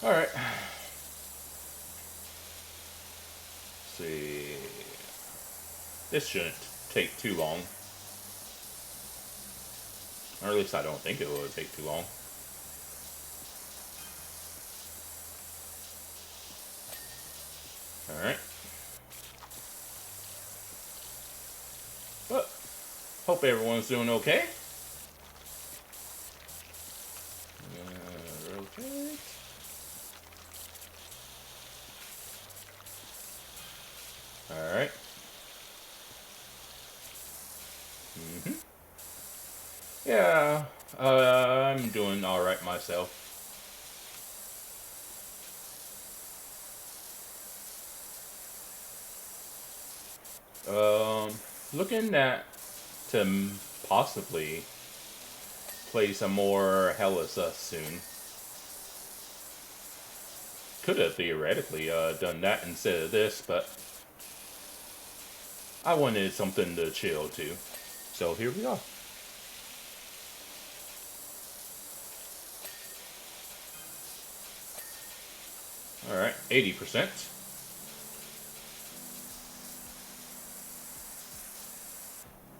Alright. See. This shouldn't take too long. Or at least I don't think it will take too long. Alright. But, hope everyone's doing okay. Rotate. Alright. Yeah, I'm doing alright myself. Looking at to possibly play some more HDMI soon. Could have theoretically done that instead of this, but I wanted something to chill to. So here we are. Alright, 80%.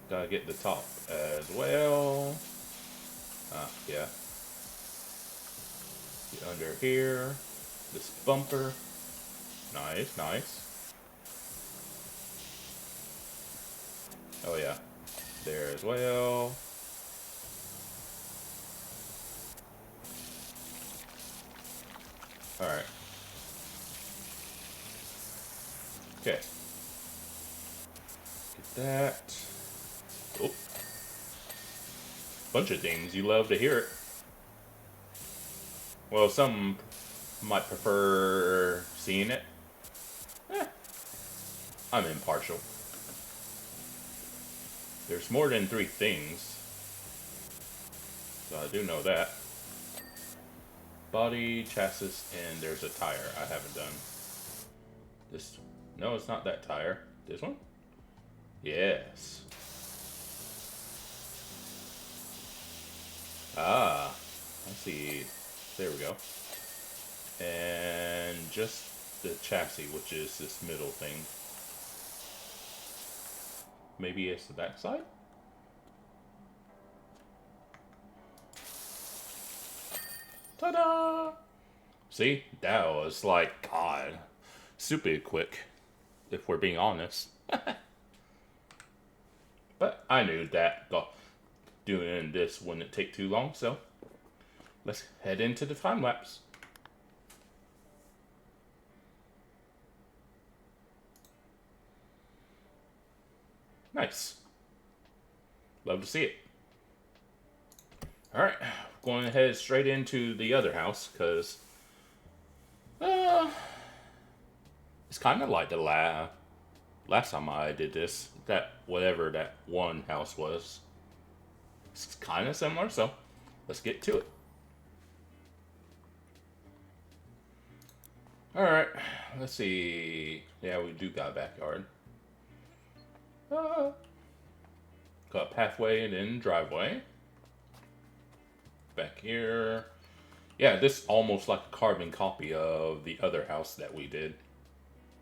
Gotta get the top as well. Yeah. Get under here. This bumper. Nice, nice. Oh yeah. There as well. Alright. Okay. Get that. Oh. Bunch of things. You love to hear it. Well, some might prefer seeing it. I'm impartial. There's more than 3 things. So I do know that. Body, chassis, and there's a tire I haven't done. This, no, it's not that tire. This one? Yes. Ah, I see. There we go. And just the chassis, which is this middle thing. Maybe it's the back side? Ta-da! See? That was like, God, super quick, if we're being honest. But I knew that doing this wouldn't take too long, so let's head into the time lapse. Nice. Love to see it. Alright, going to head straight into the other house, because it's kind of like the last time I did this. That, whatever that one house was. It's kind of similar, so let's get to it. Alright, let's see. Yeah, we do got a backyard. Got a pathway and then driveway. Back here. Yeah, this almost like a carbon copy of the other house that we did.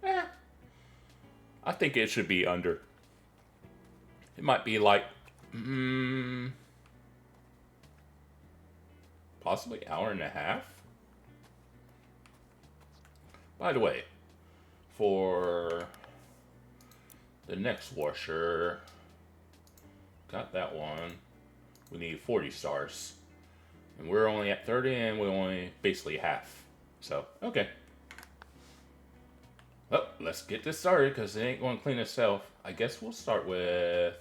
I think it should be under. It might be like, possibly hour and a half. By the way, for the next washer, got that one. We need 40 stars. And we're only at 30 and we're only basically half. So, okay. Well, let's get this started because it ain't going to clean itself. I guess we'll start with...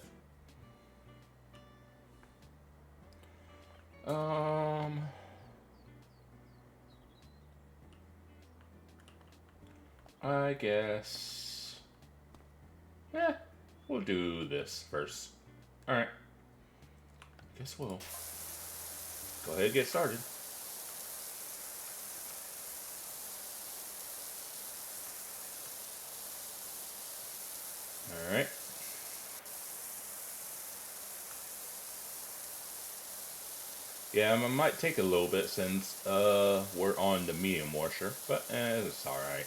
I guess... Yeah, we'll do this first. Alright. Guess we'll go ahead and get started. Alright. Yeah, Yeah, it might take a little bit since we're on the medium washer, but it's alright.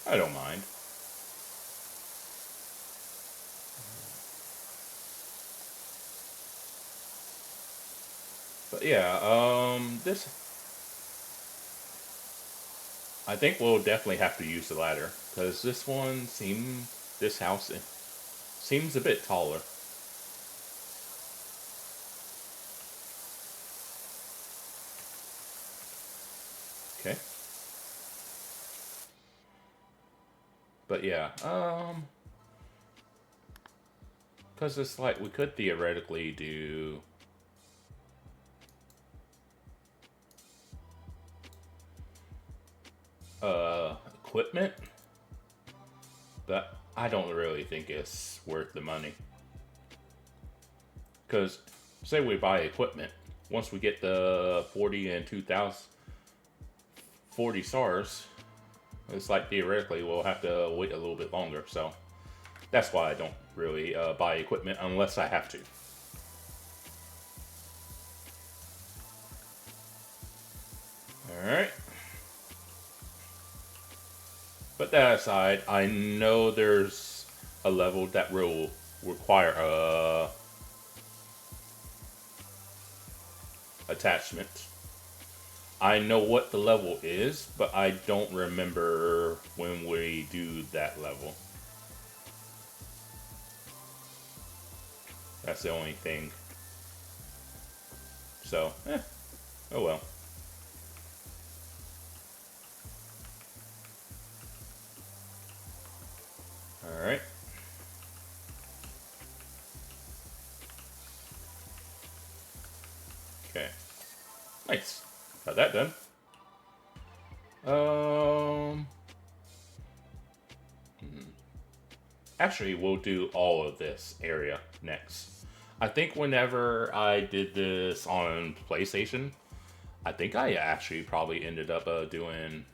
I don't mind. But yeah, this... I think we'll definitely have to use the ladder, because this house seems a bit taller. Okay. But yeah, because it's like we could theoretically do equipment, but I don't really think it's worth the money. Because say we buy equipment, once we get the 40 and 2040 stars, it's like theoretically we'll have to wait a little bit longer. So that's why I don't really buy equipment unless I have to. Alright. But that aside, I know there's a level that will require a attachment. I know what the level is, but I don't remember when we do that level. That's the only thing. So, oh well. Alright. Okay. Nice. Got that done. Actually, we'll do all of this area next. I think whenever I did this on PlayStation, I think I actually probably ended up doing...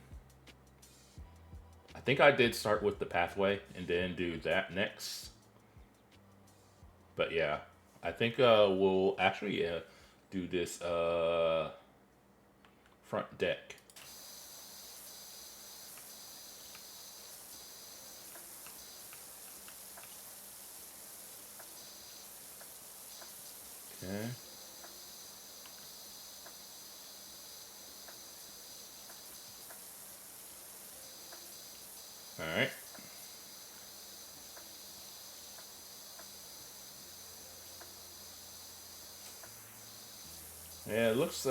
I think I did start with the pathway and then do that next. But yeah, I think we'll actually do this front deck. Okay. Alright. Yeah, it looks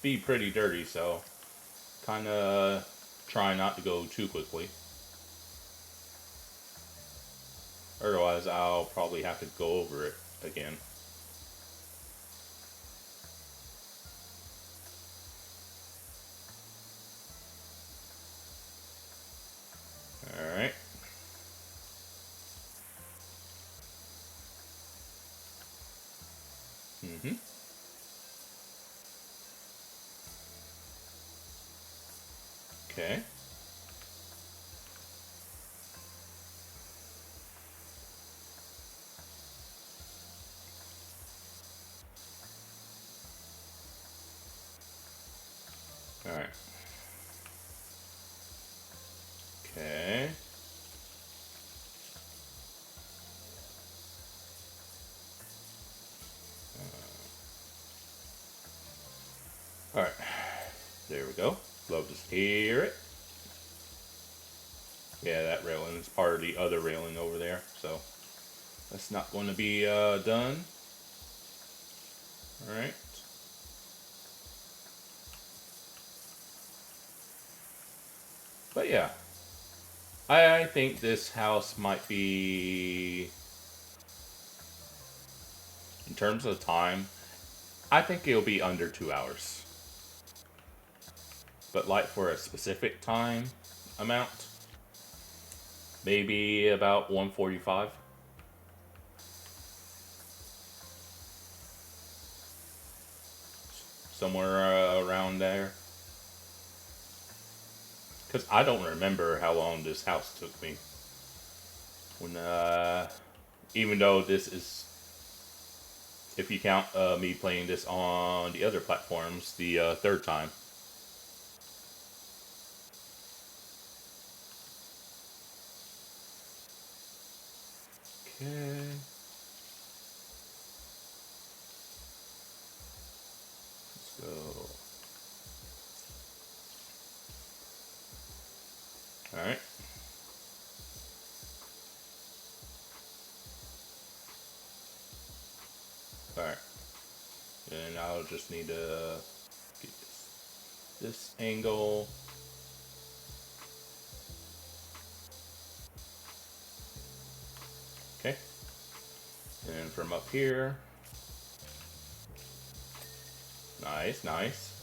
be pretty dirty, so kind of try not to go too quickly. Otherwise, I'll probably have to go over it again. Alright. Okay. Alright. Okay. Alright. There we go. Love to hear it. Yeah, that railing is part of the other railing over there, so that's not going to be done. Alright. But yeah, I think this house might be, in terms of time, I think it'll be under 2 hours. But like for a specific time amount, maybe about 1:45. Somewhere around there. Because I don't remember how long this house took me. When, even though this is If you count me playing this on the other platforms, the third time. Okay. Let's go. Alright. Alright. And I'll just need to get this angle. Okay. And from up here. Nice, nice.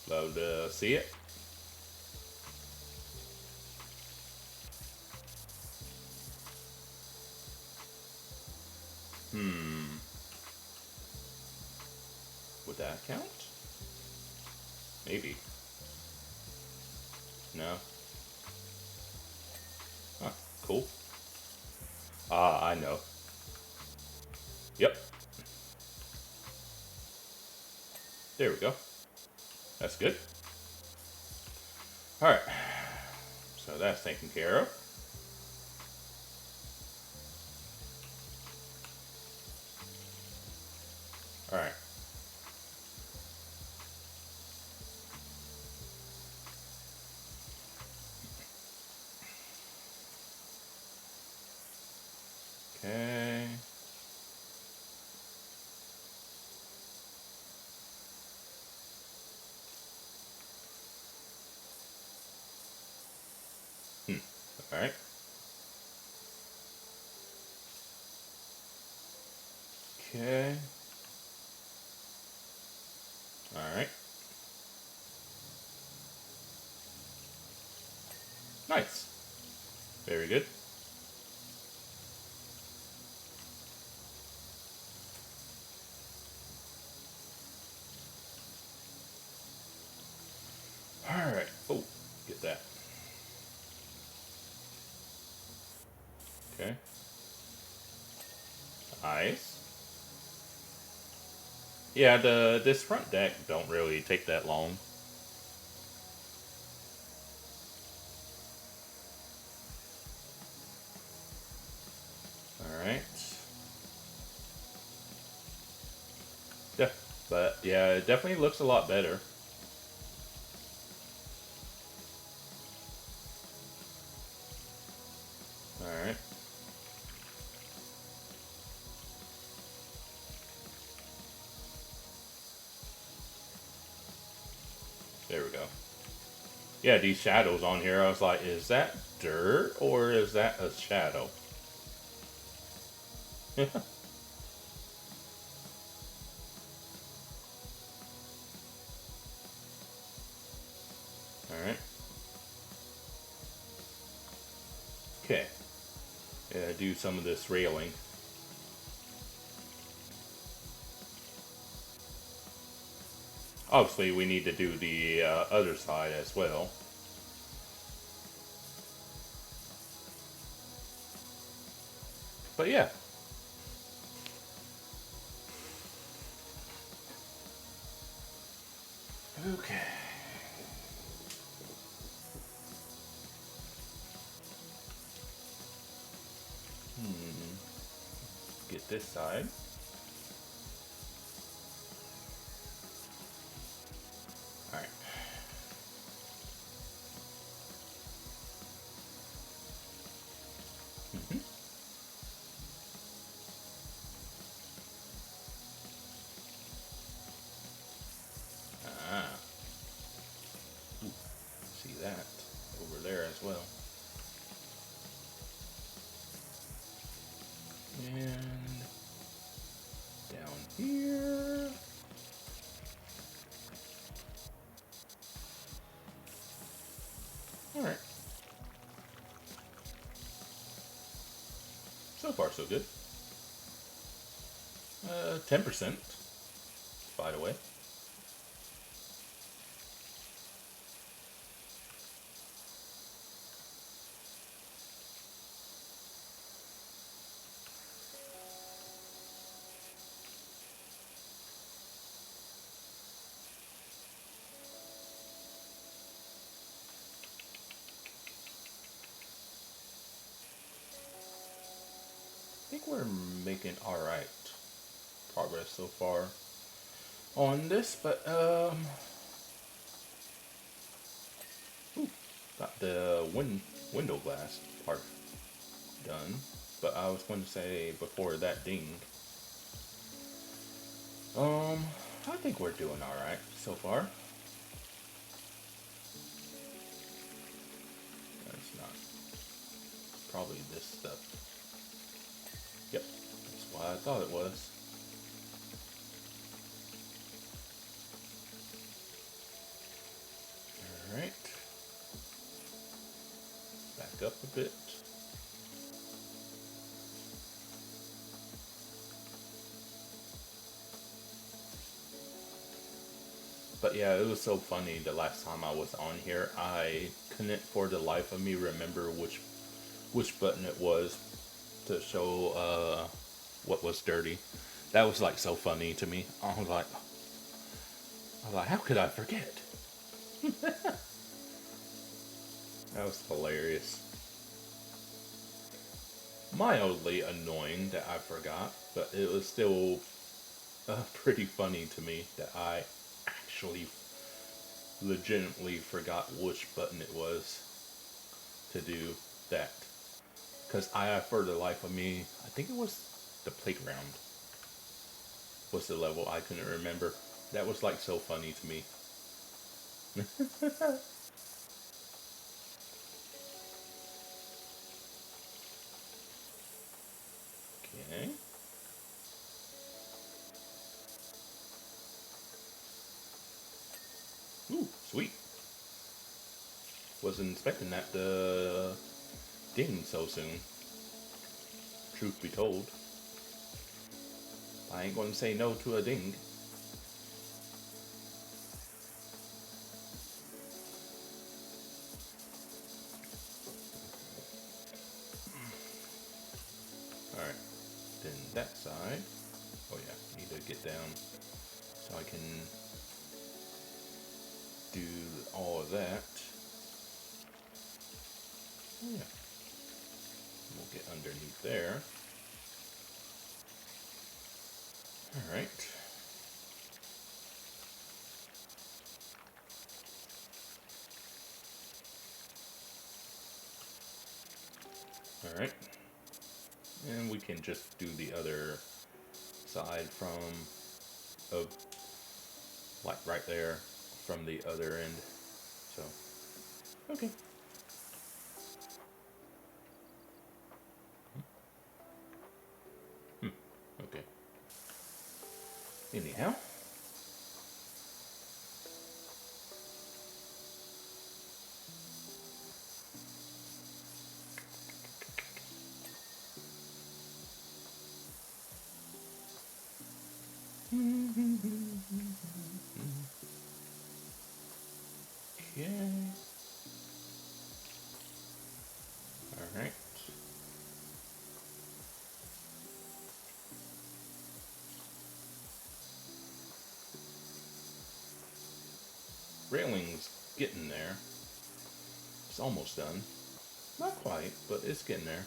Love to see it. Would that count? Maybe. No. Huh, cool. Ah, I know. Yep. There we go. That's good. Alright. So that's taken care of. Alright. Okay. Alright. Okay. Alright. Nice. Very good. Alright. Oh, get that. Okay. Nice. Yeah, this front deck don't really take that long. Alright. Yeah, but yeah, it definitely looks a lot better. Alright. There we go. Yeah, these shadows on here, I was like, is that dirt or is that a shadow? Alright. Okay. Yeah, do some of this railing. Obviously, we need to do the other side as well. But yeah. Okay. Get this side. Alright. Ooh, see that over there as well. And down here. Alright. So far, so good. 10%, by the way. we're making alright progress so far on this, but got the window glass part done. But I was going to say before that ding, I think we're doing alright so far. That's not probably this stuff. Yep, that's what I thought it was. Alright. Back up a bit. But yeah, it was so funny the last time I was on here. I couldn't for the life of me remember which button it was to show what was dirty. That was like so funny to me. I was like, how could I forget? That was hilarious. Mildly annoying that I forgot, but it was still pretty funny to me that I actually legitimately forgot which button it was to do that. Because for the life of me, I think it was the playground was the level I couldn't remember. That was like so funny to me. Okay. Ooh, sweet. Wasn't expecting that to ding so soon. Truth be told. I ain't gonna say no to a ding. Alright. Then that side. Oh yeah, need to get down so I can do all of that. Oh yeah. We'll get underneath there. Alright. Alright. And we can just do the other side like right there from the other end. So, okay. Okay. Anyhow. Okay. Alright. Railing's getting there. It's almost done. Not quite, but it's getting there.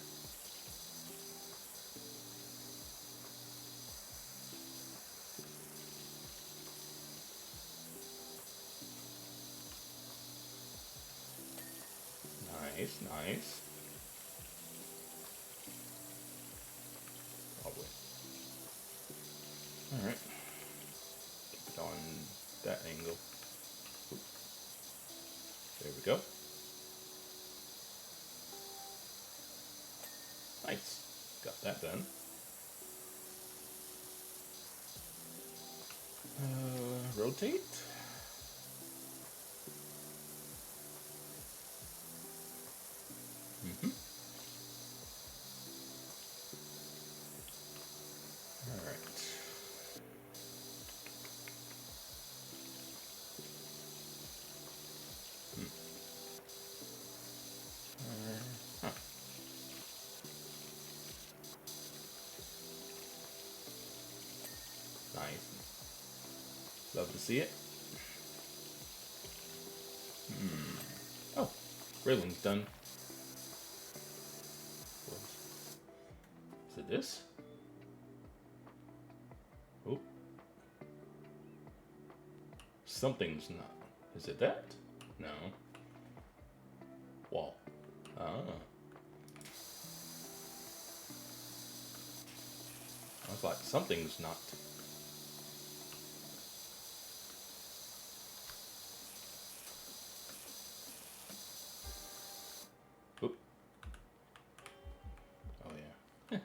Nice, nice. Probably. Alright. Keep it on that angle. There we go. Nice. Got that done. Rotate. Alright. Huh. Nice. Love to see it. Oh, railing's done. Is it this? something's not. Is it that? No. Wall. Ah. I was like, something's not. Oop. Oh yeah.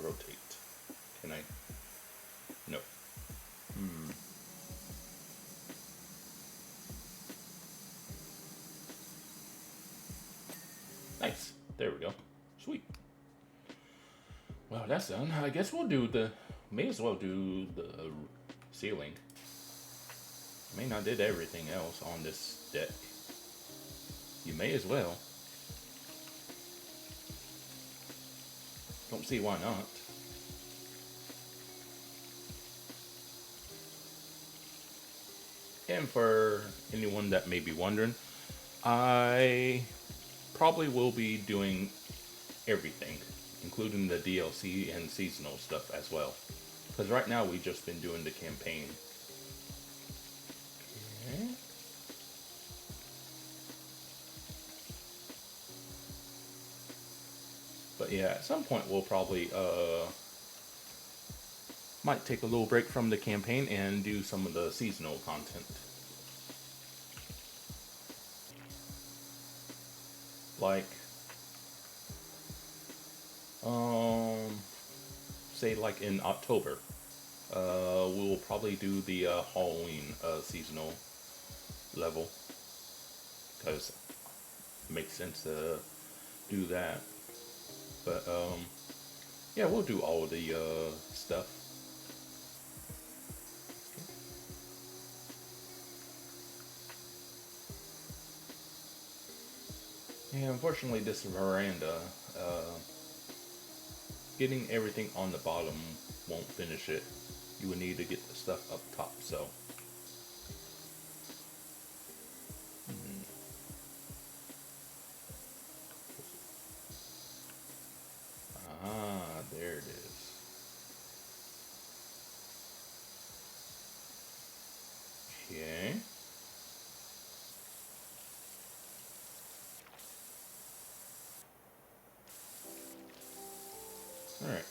Rotate. Can I? No. Nice. There we go. Sweet. Well, that's done. I guess we'll do the. May as well do the ceiling. I mean, I did everything else on this deck. You may as well. Don't see why not. And for anyone that may be wondering, I probably will be doing everything, including the DLC and seasonal stuff as well. Because right now we've just been doing the campaign. Okay. But yeah, at some point we'll probably might take a little break from the campaign and do some of the seasonal content. Like say like in October, we'll probably do the Halloween seasonal level, because it makes sense to do that. But yeah, we'll do all of the stuff. Yeah, unfortunately this veranda, getting everything on the bottom won't finish it. You would need to get the stuff up top, so. Ah, there it is. Okay. Alright.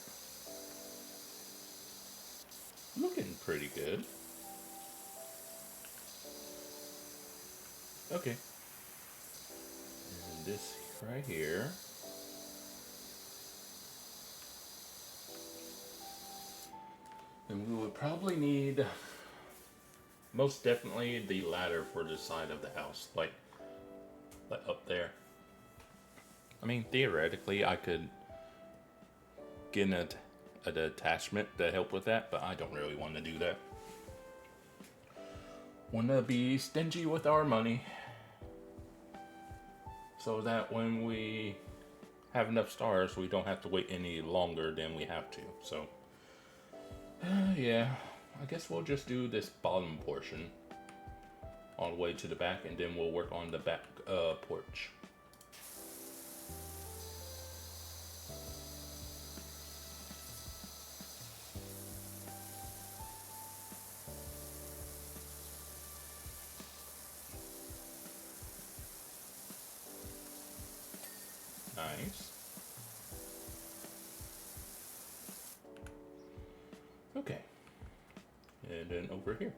Looking pretty good. Okay. And this right here. And we would probably need, most definitely, the ladder for the side of the house, like up there. I mean, theoretically, I could get an attachment to help with that, but I don't really want to do that. Want to be stingy with our money, so that when we have enough stars, we don't have to wait any longer than we have to. So, yeah, I guess we'll just do this bottom portion all the way to the back, and then we'll work on the back porch. Nice. Okay. And then over here.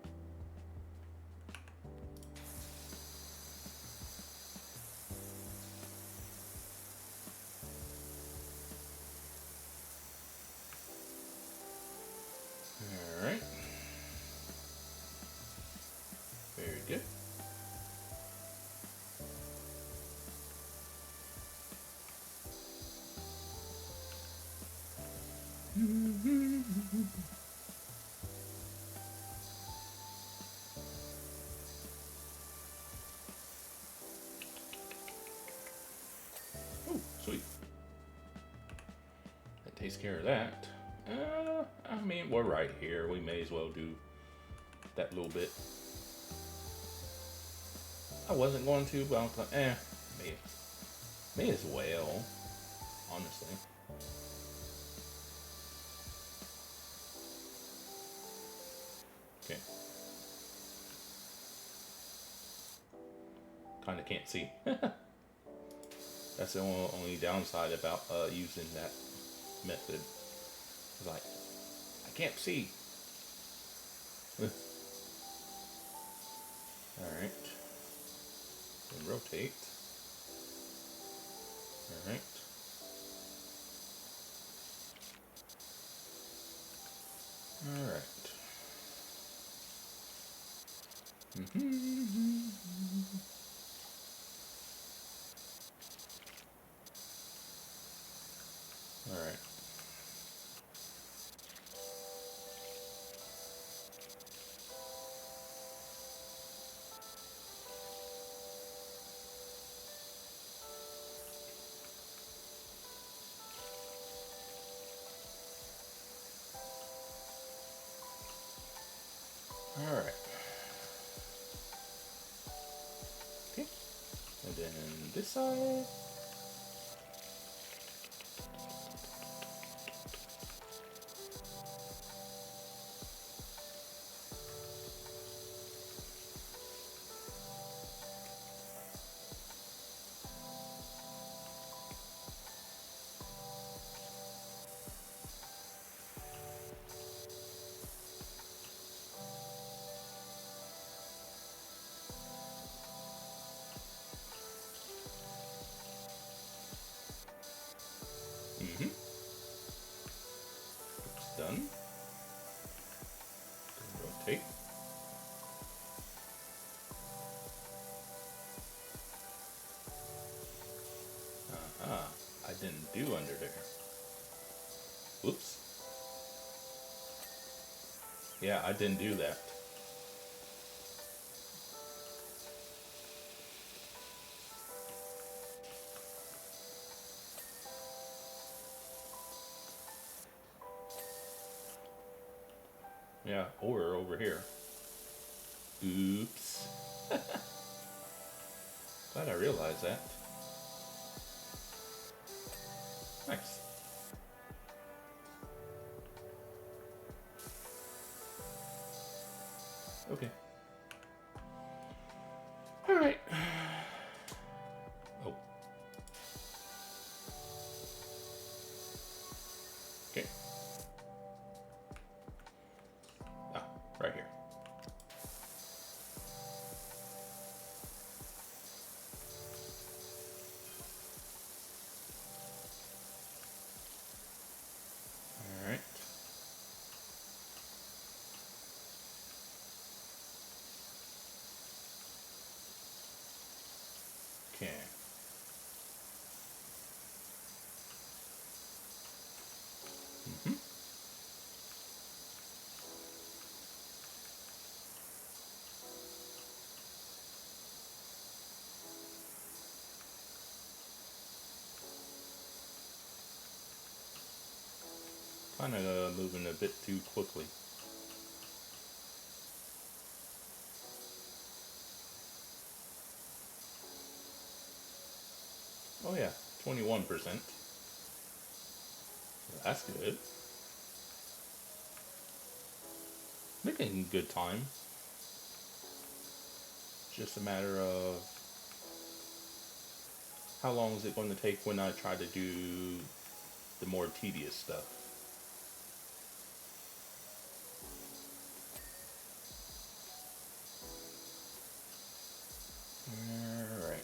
All right. Very good. Oh, sweet. That takes care of that. I mean, we're right here. We may as well do that little bit. I wasn't going to, but I was like, may as well, honestly. Okay. Kind of can't see. That's the only downside about using that method. It's like, I can't see. Alright. And rotate. Alright. Alright. Alright. Alright. Okay. And then this side. Done. Rotate. I didn't do under there. Whoops. Yeah, I didn't do that. Yeah, or over here. Oops. Glad I realized that. Nice. Okay. Alright. Oh. Okay. Ah, right here. Alright. Okay. Kind of moving a bit too quickly. Oh yeah, 21%. That's good. Making good time. Just a matter of how long is it going to take when I try to do the more tedious stuff. Alright.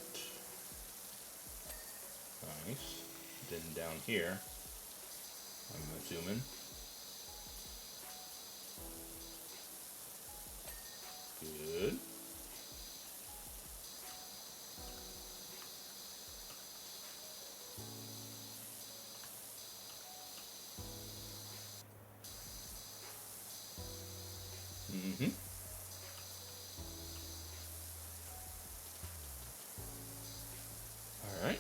Nice. Then down here, I'm assuming. Good. Alright.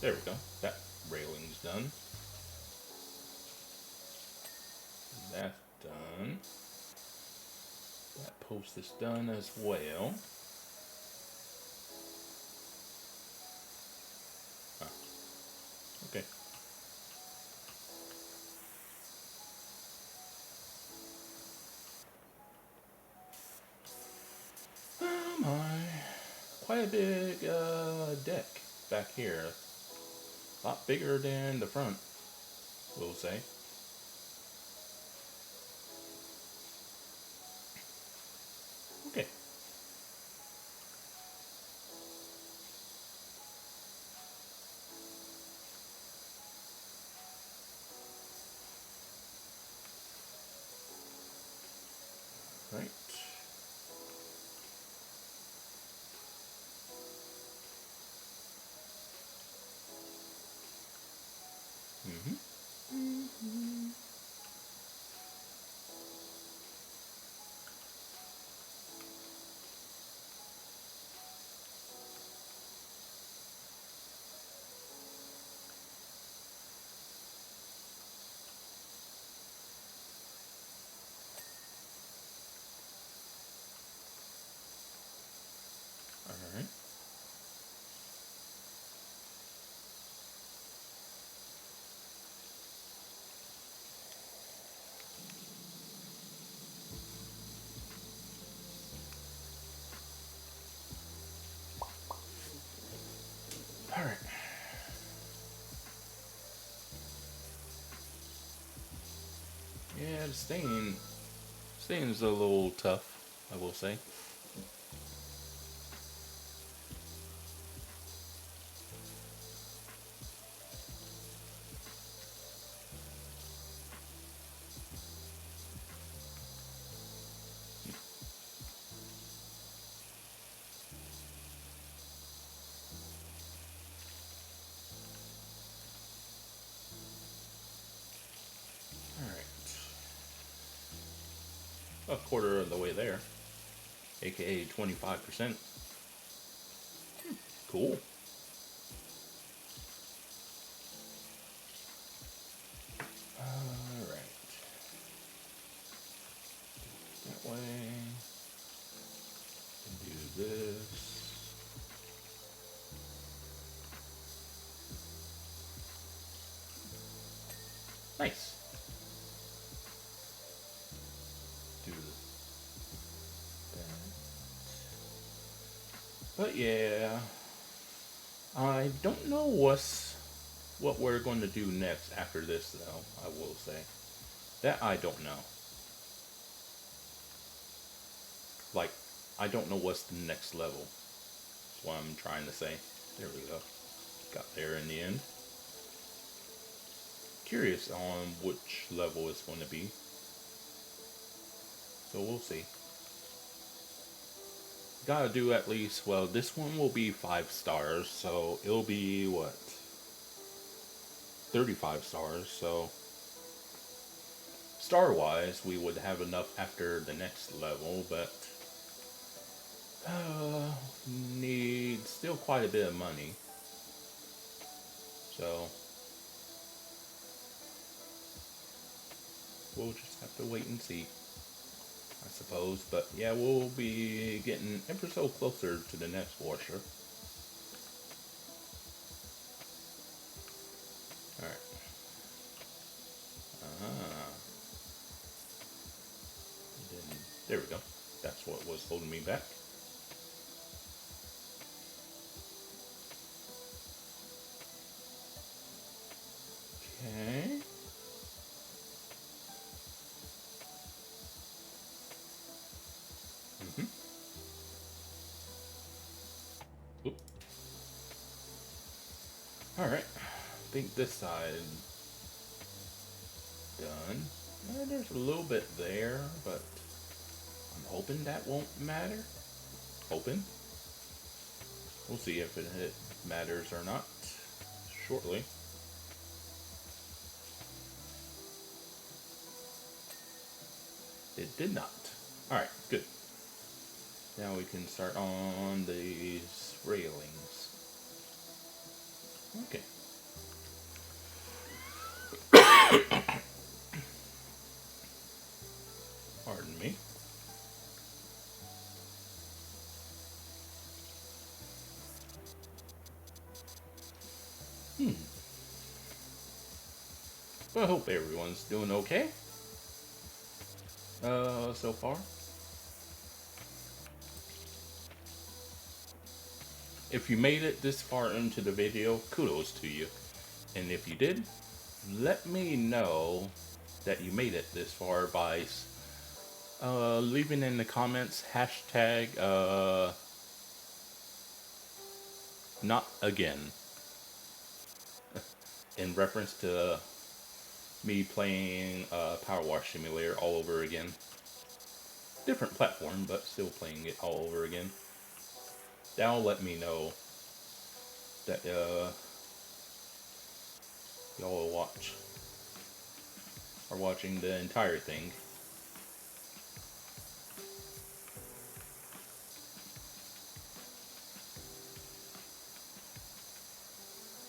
There we go. That railing's done. That's done. That post is done as well. Okay. Oh my. Quite a big deck back here. A lot bigger than the front, we'll say. Okay. Right. Alright. Alright. Yeah, the stain's a little tough, I will say. A quarter of the way there, aka 25%. Cool. Alright. That way. Do this. Nice. Do that. But yeah, I don't know what we're going to do next after this, though. I will say that I don't know. Like, I don't know what's the next level. That's what I'm trying to say. There we go. Got there in the end. Curious on which level it's going to be. So we'll see. Gotta do at least, well, this one will be 5 stars, so it'll be, what, 35 stars, so star-wise, we would have enough after the next level, but need still quite a bit of money, so we'll just have to wait and see, I suppose. But yeah, we'll be getting ever so closer to the next washer. Alright. There we go. That's what was holding me back. Okay. Oop. Alright. I think this side done. There's a little bit there, but I'm hoping that won't matter. Hoping. We'll see if it matters or not shortly. It did not. Alright, good. Now we can start on these railings. Okay. Pardon me. Well, I hope everyone's doing okay. So far. If you made it this far into the video, kudos to you. And if you did, let me know that you made it this far by leaving in the comments hashtag not again in reference to me playing PowerWash Simulator all over again. Different platform, but still playing it all over again. That'll let me know that y'all are watching the entire thing.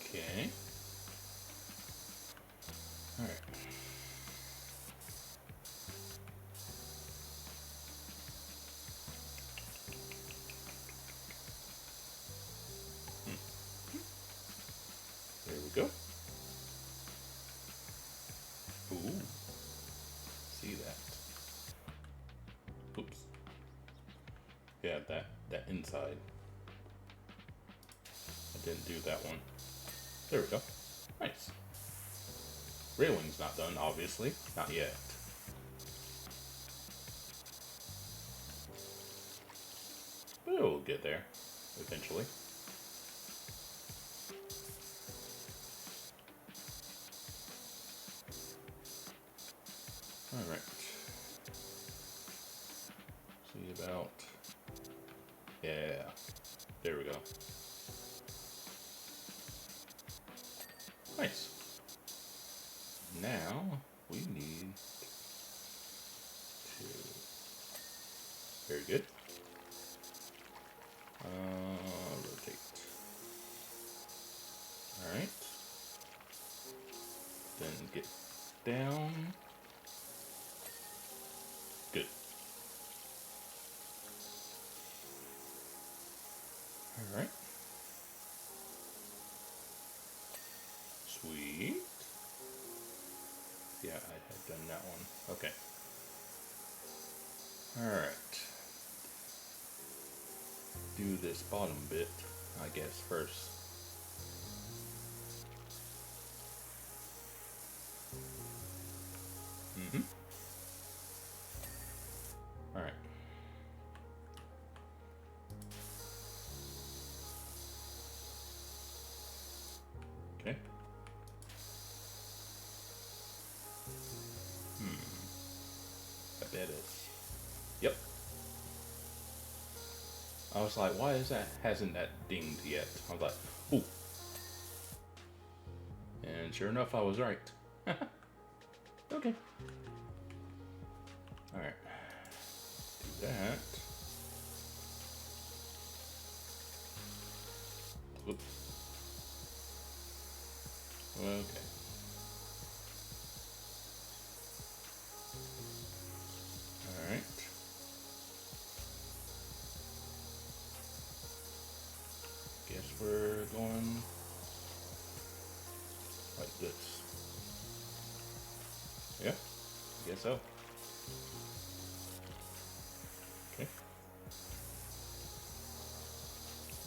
Okay. Alright. There we go. Ooh. See that. Oops. Yeah, that inside. I didn't do that one. There we go. Nice. Railing's not done, obviously. Not yet. But it'll get there, eventually. Alright. See about... Yeah. There we go. Nice. Now, we need to... Very good. Rotate. Alright. Then get down. Good. Alright. Sweet. Yeah, I had done that one. Okay. Alright. Do this bottom bit, I guess, first. Alright. Okay. I bet it's... Yep. I was like, why is that? Hasn't that dinged yet? I was like, ooh. And sure enough, I was right. Okay. Alright. Do that. Oops. Okay. Alright. Guess we're going like this. Yeah, I guess so. Okay.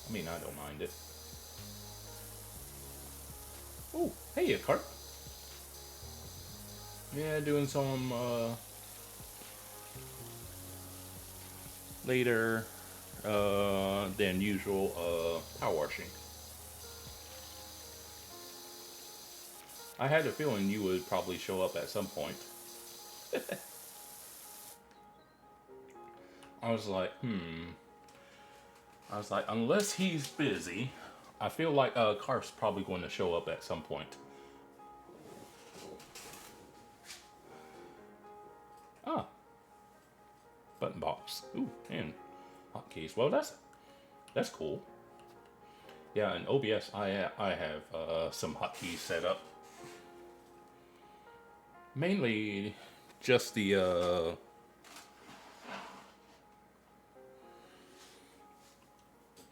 I mean, I don't mind it. Oh, hey, a cart. Yeah, doing some later than usual power washing. I had a feeling you would probably show up at some point. I was like, I was like, unless he's busy, I feel like Carp's probably going to show up at some point. Ah. Button box. Ooh, and hotkeys. Well, that's cool. Yeah, in OBS, I have some hotkeys set up. Mainly just the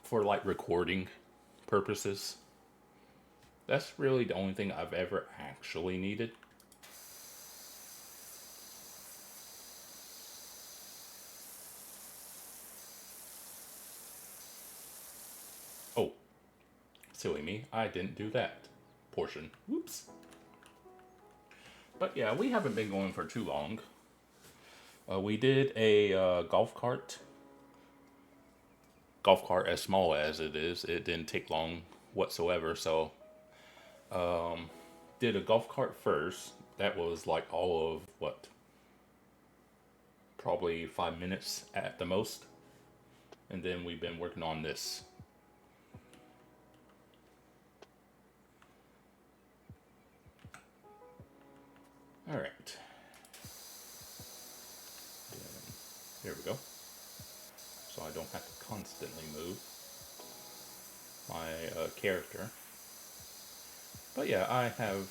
for like recording purposes. That's really the only thing I've ever actually needed. Oh, silly me, I didn't do that portion. Whoops. But yeah, we haven't been going for too long. We did a golf cart as small as it is. It didn't take long whatsoever, so did a golf cart first. That was like all of what, probably 5 minutes at the most, and then we've been working on this. All right, there we go. So I don't have to constantly move my character. But yeah, I have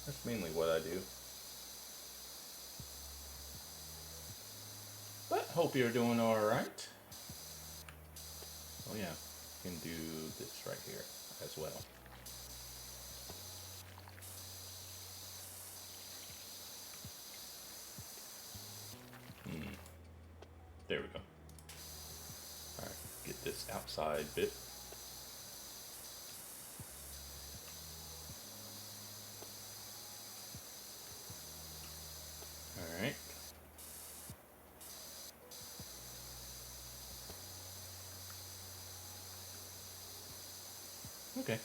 that's mainly what I do. But hope you're doing all right. Oh yeah, you can do this right here as well. There we go. All right, get this outside bit. All right. Okay.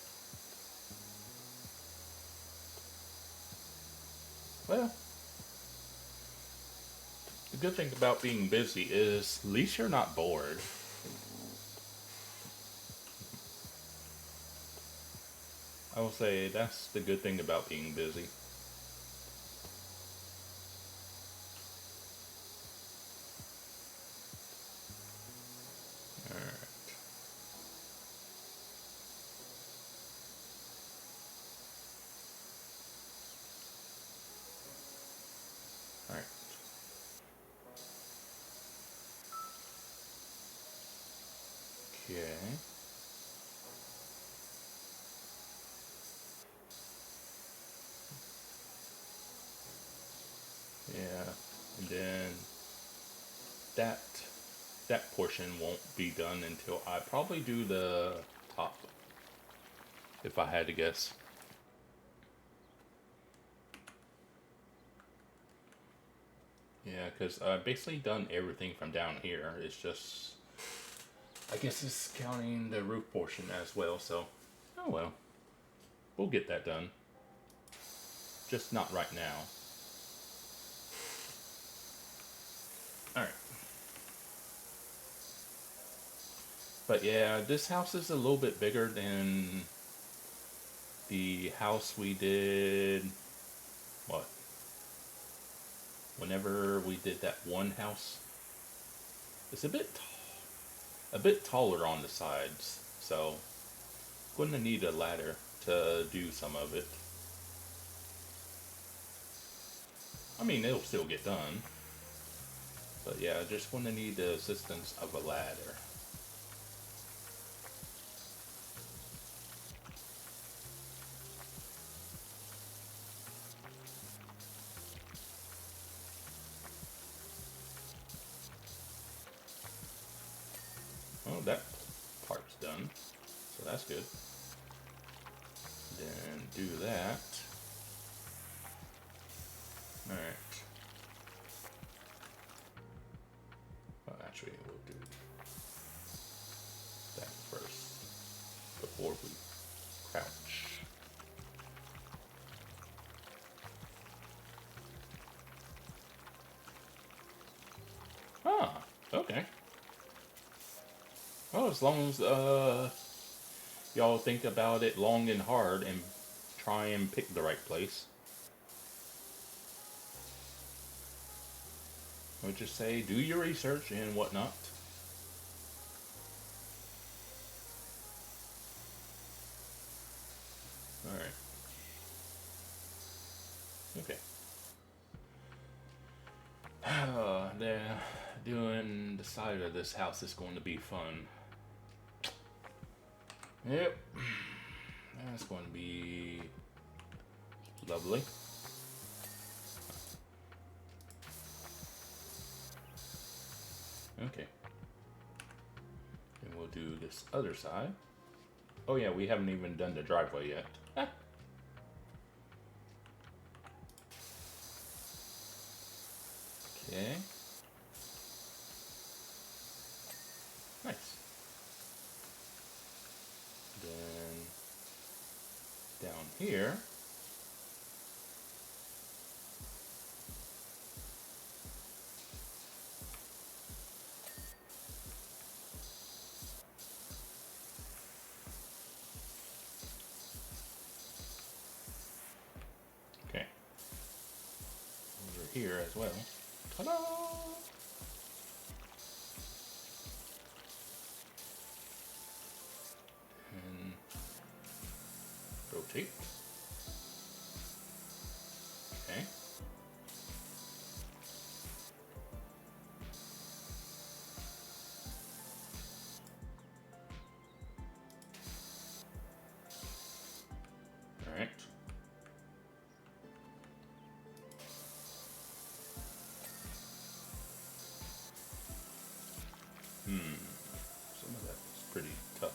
Well, the good thing about being busy is at least you're not bored. I will say that's the good thing about being busy. All right. All right. Okay. Yeah, and then that portion won't be done until I probably do the top, if I had to guess. Yeah, because I've basically done everything from down here. It's just, I guess it's counting the roof portion as well, so, oh well. We'll get that done. Just not right now. Alright. But yeah, this house is a little bit bigger than the house we did, what? Whenever we did that one house. It's a bit taller on the sides, so going to need a ladder to do some of it. I mean, it'll still get done, but yeah, just going to need the assistance of a ladder. Oh, that part's done, so that's good. Then do that. Alright. Well, actually, we'll do that first before we crouch. Ah, okay. Well, as long as y'all think about it long and hard and try and pick the right place. I would just say do your research and whatnot. Alright. Okay. Doing the side of this house is going to be fun. Yep. That's going to be lovely. Okay. And we'll do this other side. Oh yeah, we haven't even done the driveway yet. Okay. Nice. Then down here. Okay. Over here as well. Ta-da! And rotate. Okay. All right. Some of that was pretty tough.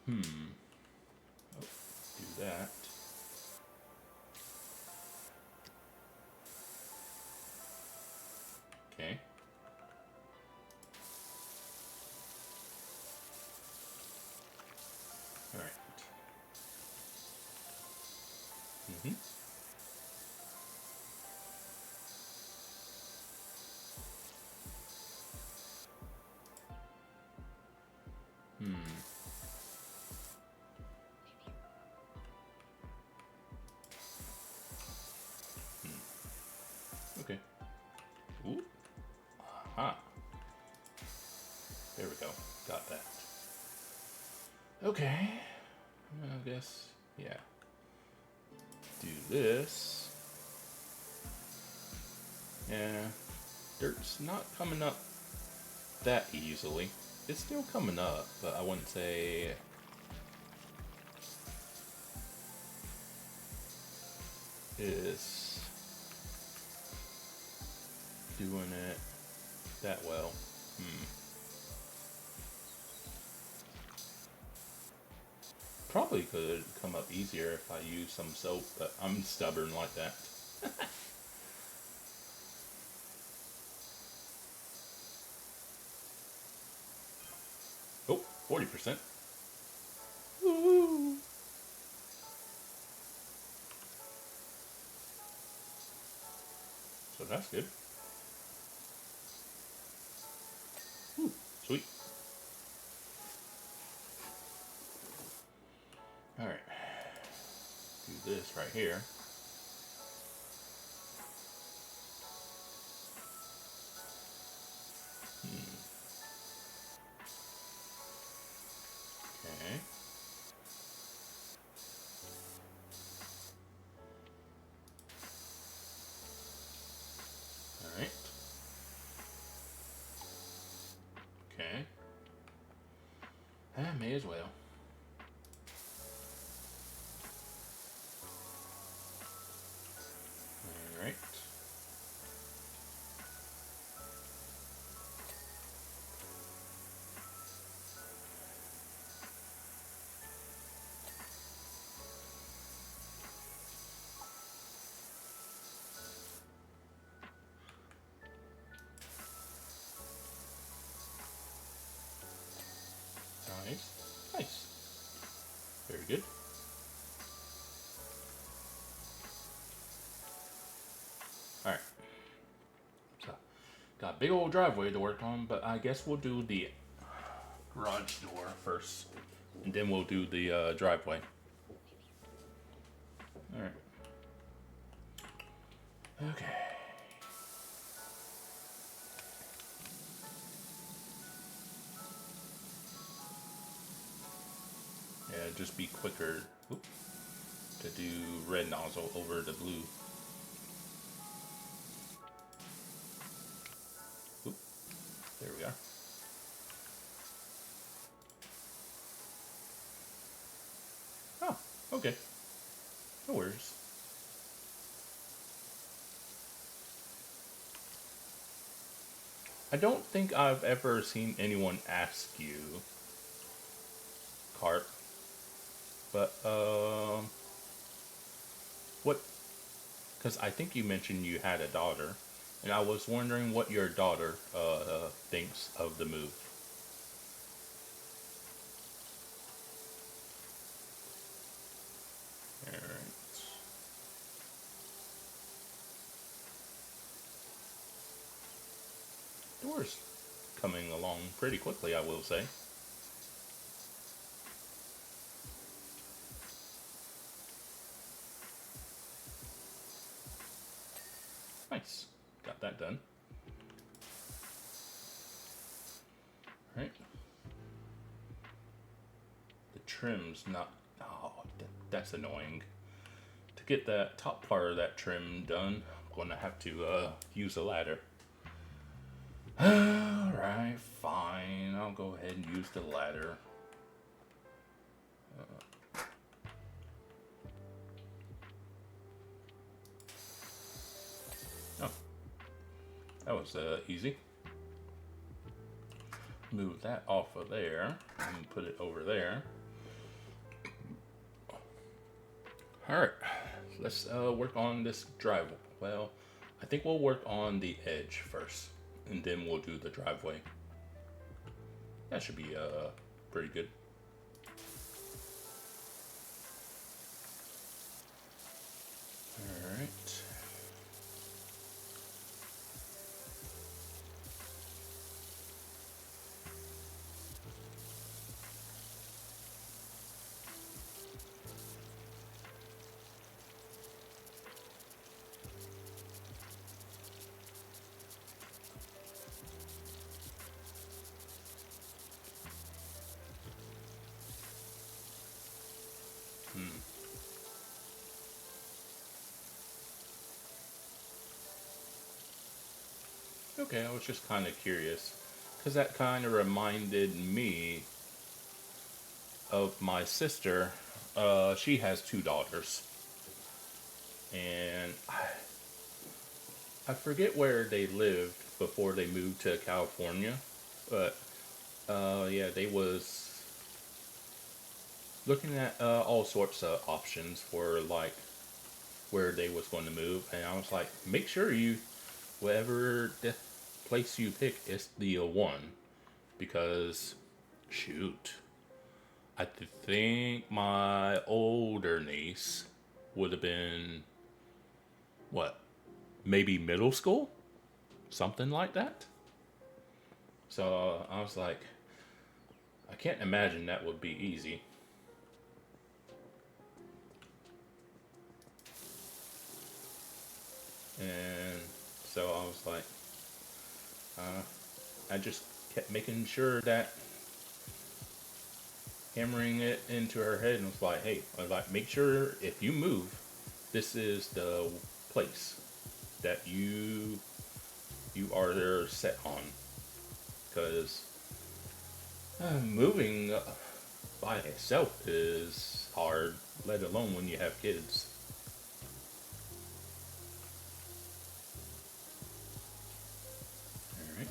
Oh, do that. Okay. All right. Okay. Ooh. Aha. There we go. Got that. Okay. I guess, yeah. Do this. Yeah. Dirt's not coming up that easily. It's still coming up, but I wouldn't say it's doing it that well. Probably could come up easier if I use some soap, but I'm stubborn like that. Oh, 40%. Woo! So that's good. Ooh, sweet. Alright. Do this right here. Okay. Alright. Okay. I may as well. Alright. Nice. Nice. Got a big old driveway to work on, but I guess we'll do the garage door first, and then we'll do the driveway. Alright. Okay. Yeah, just be quicker to do red nozzle over the blue. Oop, there we are. Oh, okay. No worries. I don't think I've ever seen anyone ask you, Cart, but what? Because I think you mentioned you had a daughter, and I was wondering what your daughter thinks of the move. Door's coming along pretty quickly, I will say. Nice. Got that done. Alright. The trim's not... Oh, that's annoying. To get that top part of that trim done, I'm going to have to use a ladder. Alright, fine. I'll go ahead and use the ladder. Oh. That was easy. Move that off of there and put it over there. Alright, let's work on this driveway. Well, I think we'll work on the edge first, and then we'll do the driveway. That should be pretty good. Alright. Okay, I was just kind of curious, because that kind of reminded me of my sister. She has 2 daughters, and I forget where they lived before they moved to California, but yeah, they was looking at all sorts of options for like where they was going to move, and I was like, make sure you, whatever the place you pick is the one, because shoot, I think my older niece would have been, what, maybe middle school? Something like that. So I was like, I can't imagine that would be easy. And so I was like, I just kept making sure that, hammering it into her head, and was like, hey, I was like, make sure if you move, this is the place that you are set on, because moving by itself is hard, let alone when you have kids. Alright.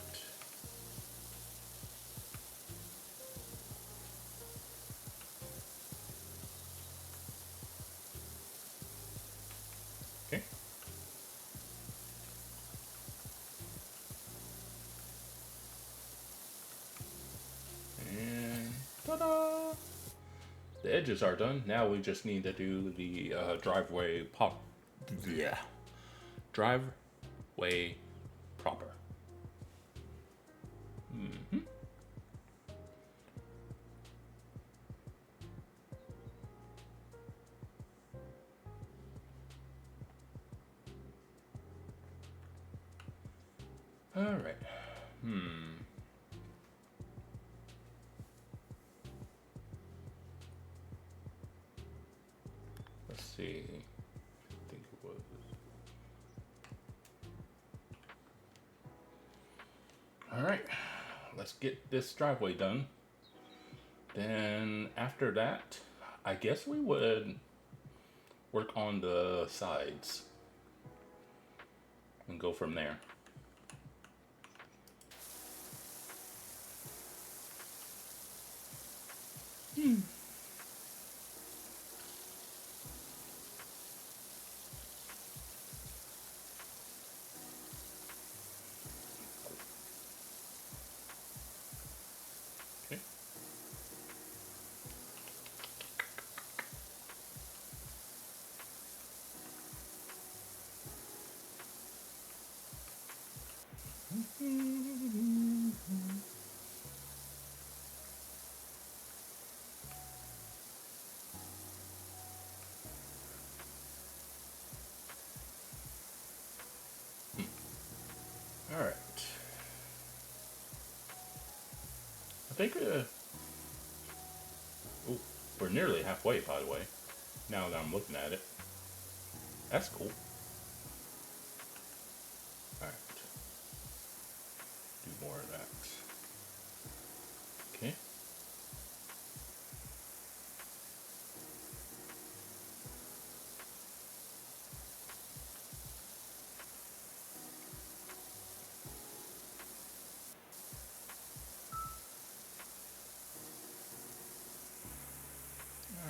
Okay. And ta-da! The edges are done. Now we just need to do the driveway driveway proper. Alright. Let's see. I think it was. Alright. Let's get this driveway done. Then after that, I guess we would work on the sides and go from there. Okay. All right. I think ooh, we're nearly halfway, by the way. Now that I'm looking at it, that's cool. All right. Do more of that. Okay.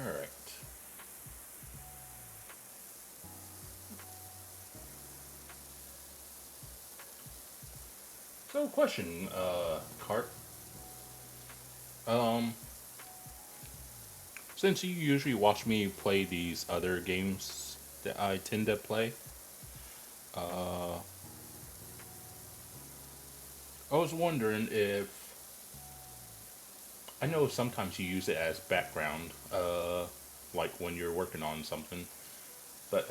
All right. So, question, Cart. Since you usually watch me play these other games that I tend to play, I was wondering if I know sometimes you use it as background, like when you're working on something, but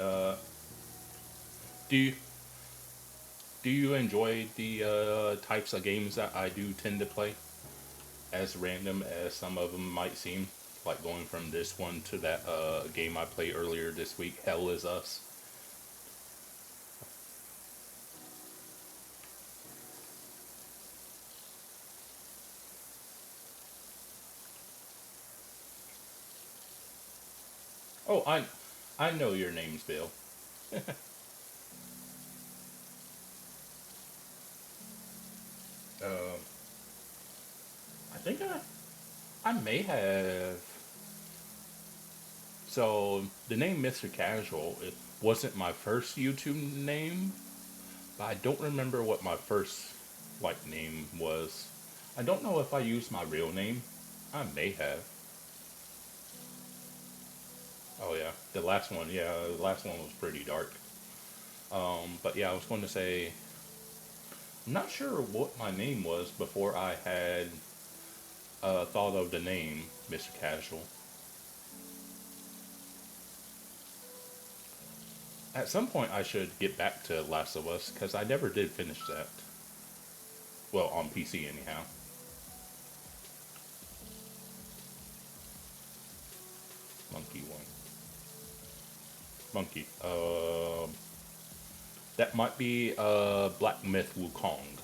do you do you enjoy the types of games that I do tend to play? As random as some of them might seem, like going from this one to that game I played earlier this week, Hell Is Us. Oh, I know your name's Bill. Um, I think I may have. So the name Mr. Casual, it wasn't my first YouTube name, but I don't remember what my first like name was. I don't know if I used my real name. I may have. Oh yeah, the last one. Yeah, the last one was pretty dark. But yeah, I was going to say, I'm not sure what my name was before I had thought of the name Mr. Casual. At some point, I should get back to Last of Us because I never did finish that. Well, on PC anyhow. Monkey one. Monkey. That might be Black Myth Wukong.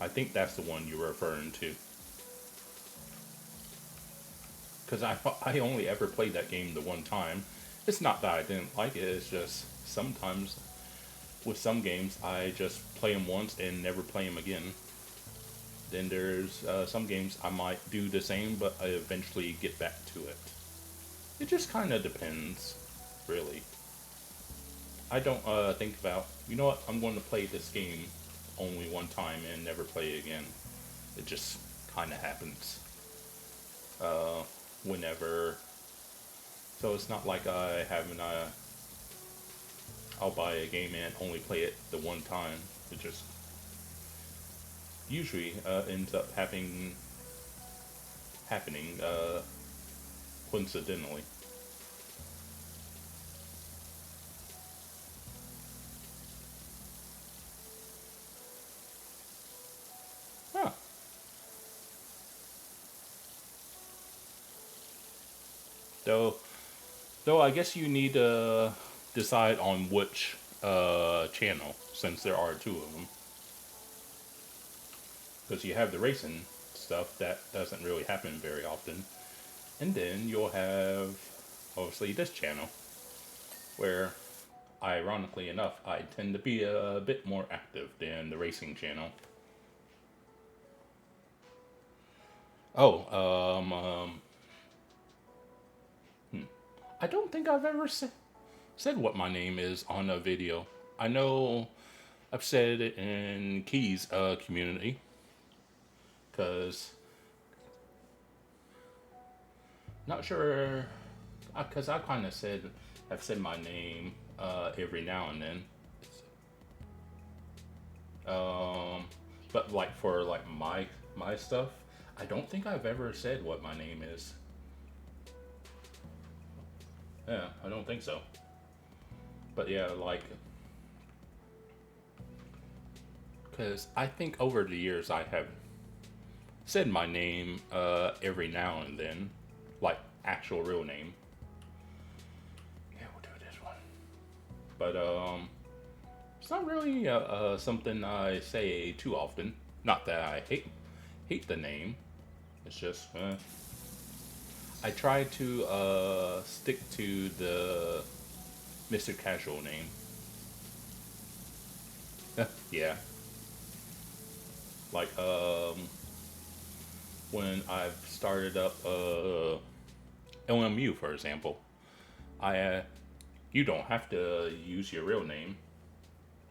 I think that's the one you're referring to. Because I only ever played that game the one time. It's not that I didn't like it, it's just sometimes with some games I just play them once and never play them again. Then there's some games I might do the same, but I eventually get back to it. It just kind of depends, really. I don't think about, you know what, I'm going to play this game only one time and never play it again. It just kind of happens whenever. So it's not like I haven't, I'll buy a game and only play it the one time. It just usually ends up happening coincidentally. Though I guess you need to decide on which channel, since there are two of them. Because you have the racing stuff that doesn't really happen very often. And then you'll have, obviously, this channel, where, ironically enough, I tend to be a bit more active than the racing channel. Oh, I don't think I've ever said what my name is on a video. I know I've said it in Keys community, because not sure, because I kind of have said my name every now and then. But like for like my stuff, I don't think I've ever said what my name is. Yeah, I don't think so. But yeah, like, because I think over the years I have said my name every now and then, like actual real name. Yeah, we'll do this one. But it's not really something I say too often. Not that I hate the name. It's just I try to stick to the Mr. Casual name. Yeah. Like when I've started up LMU, for example, you don't have to use your real name.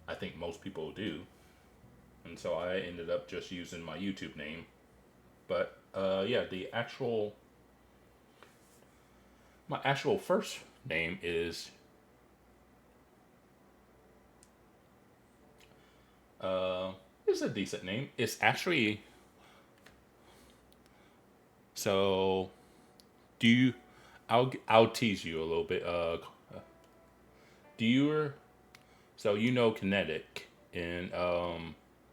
I think most people do. And so I ended up just using my YouTube name. But yeah, my actual first name is it's a decent name. It's actually, so I'll tease you a little bit. So you know Kinetic in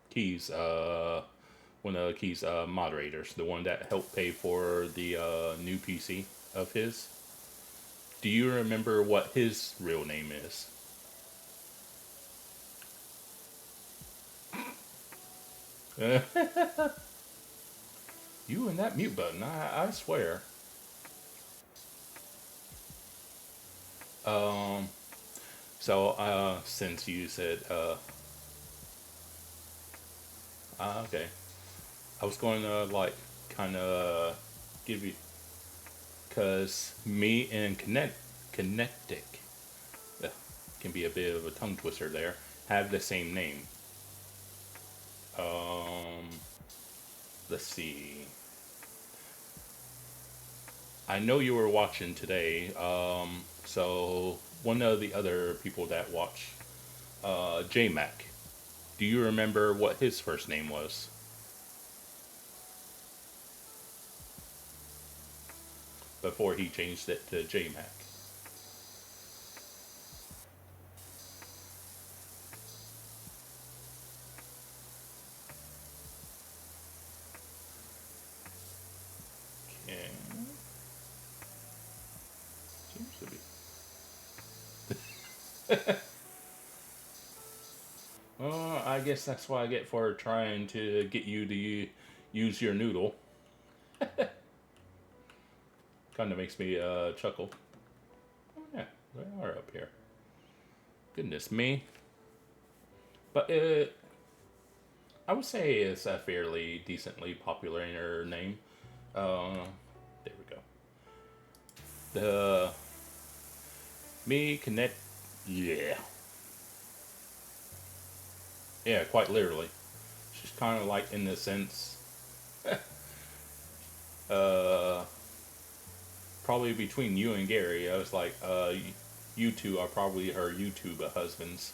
Keys, one of Keys moderators, the one that helped pay for the new PC of his. Do you remember what his real name is? You and that mute button, I swear. So since you said okay, I was going to like kind of give you, because me and Kinetic can be a bit of a tongue twister there, have the same name. Let's see. I know you were watching today, so one of the other people that watch, JMac, do you remember what his first name was? Before he changed it to JMac. Okay. Seems to be. I guess that's what I get for trying to get you to use your noodle. Kind of makes me chuckle. Oh yeah, they are up here. Goodness me. But I would say it's a fairly decently popular name. There we go. The me connect. Yeah. Yeah, quite literally. She's kind of like, in the sense, probably between you and Gary, I was like, you two are probably her YouTube husbands.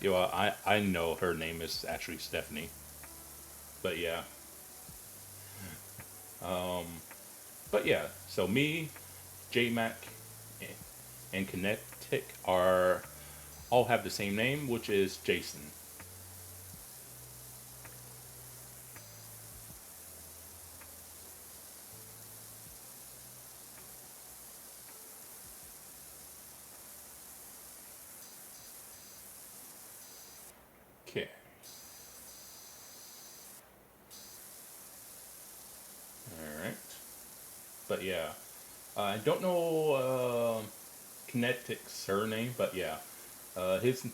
You know, I know her name is actually Stephanie. But yeah. But yeah, so me, JMac, and Kinetic all have the same name, which is Jason. But yeah, I don't know Kinetic's surname, but yeah, his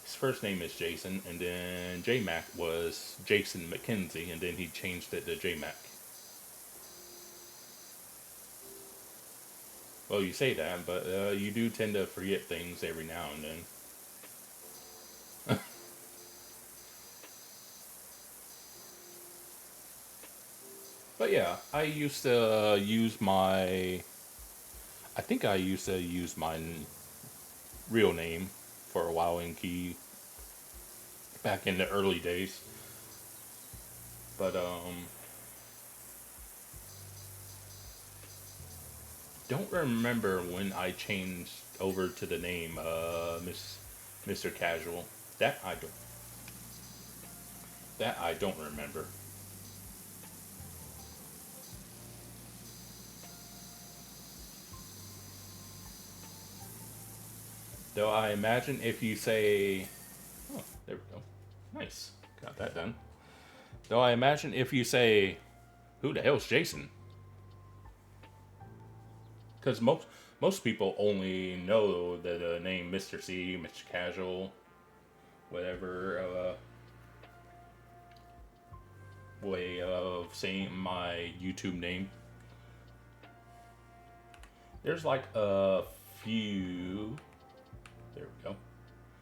first name is Jason, and then JMac was Jason McKenzie, and then he changed it to JMac. Well, you say that, but you do tend to forget things every now and then. But yeah, I used to use my... I think I used to use my real name for a while in Key back in the early days. But don't remember when I changed over to the name Mr. Casual. That I don't. That I don't remember. Though I imagine if you say, oh, there we go, nice, got that done. Though I imagine if you say, who the hell's Jason? Because most people only know the name Mr. C, Mr. Casual, whatever way of saying my YouTube name. There's like a few. There we go.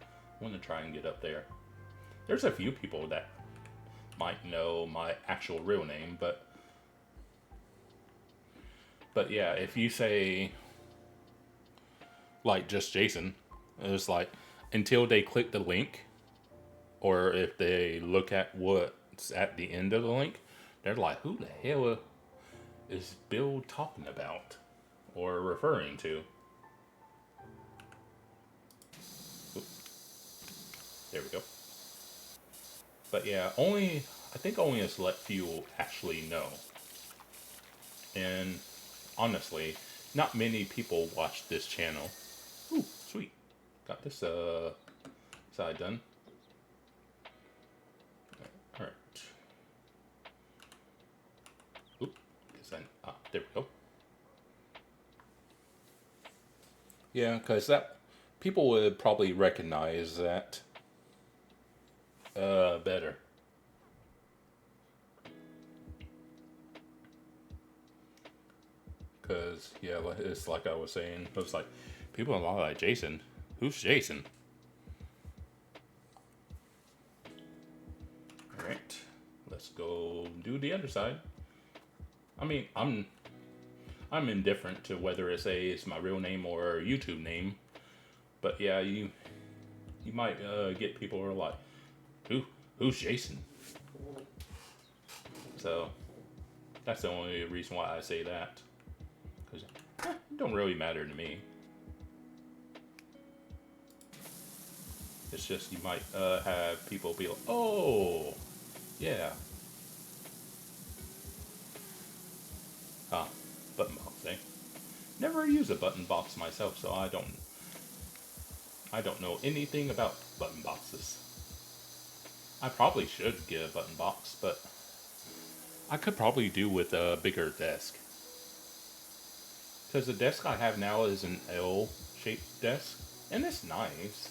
I want to try and get up there. There's a few people that might know my actual real name, but yeah, if you say like just Jason, it's like until they click the link, or if they look at what's at the end of the link, they're like, who the hell is Bill talking about or referring to? There we go. But yeah, I think only a select few will actually know. And honestly, not many people watch this channel. Ooh, sweet. Got this side done. Alright. Oop, there we go. Yeah, because that people would probably recognize that better. Because, yeah, it's like I was saying, it was like, people are like, Jason? Who's Jason? Alright, let's go do the other side. I mean, I'm indifferent to whether it's my real name or YouTube name. But yeah, you might get people who are like, who's Jason? So, that's the only reason why I say that. Because it don't really matter to me. It's just you might have people be like, oh, yeah. Button box, eh? Never use a button box myself, so I don't know anything about button boxes. I probably should get a button box, but I could probably do with a bigger desk. Because the desk I have now is an L-shaped desk, and it's nice.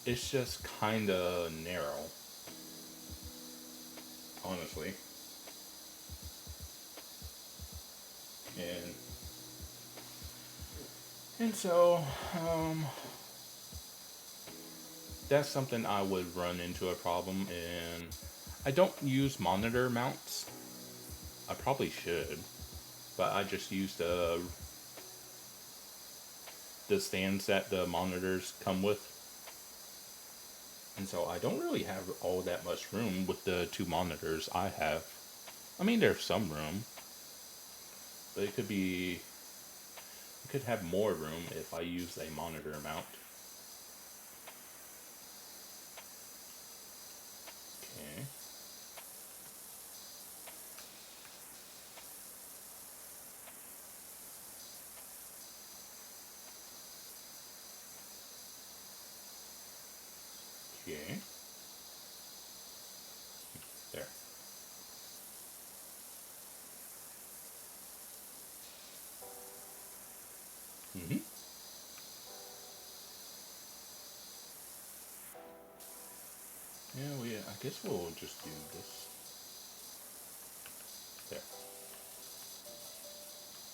It's just kind of narrow, honestly. And so, that's something I would run into a problem, and I don't use monitor mounts. I probably should, but I just use the stands that the monitors come with. And so I don't really have all that much room with the two monitors I have. I mean, there's some room, but it could have more room if I use a monitor mount. Okay. Okay. There. guess we'll just do this. There.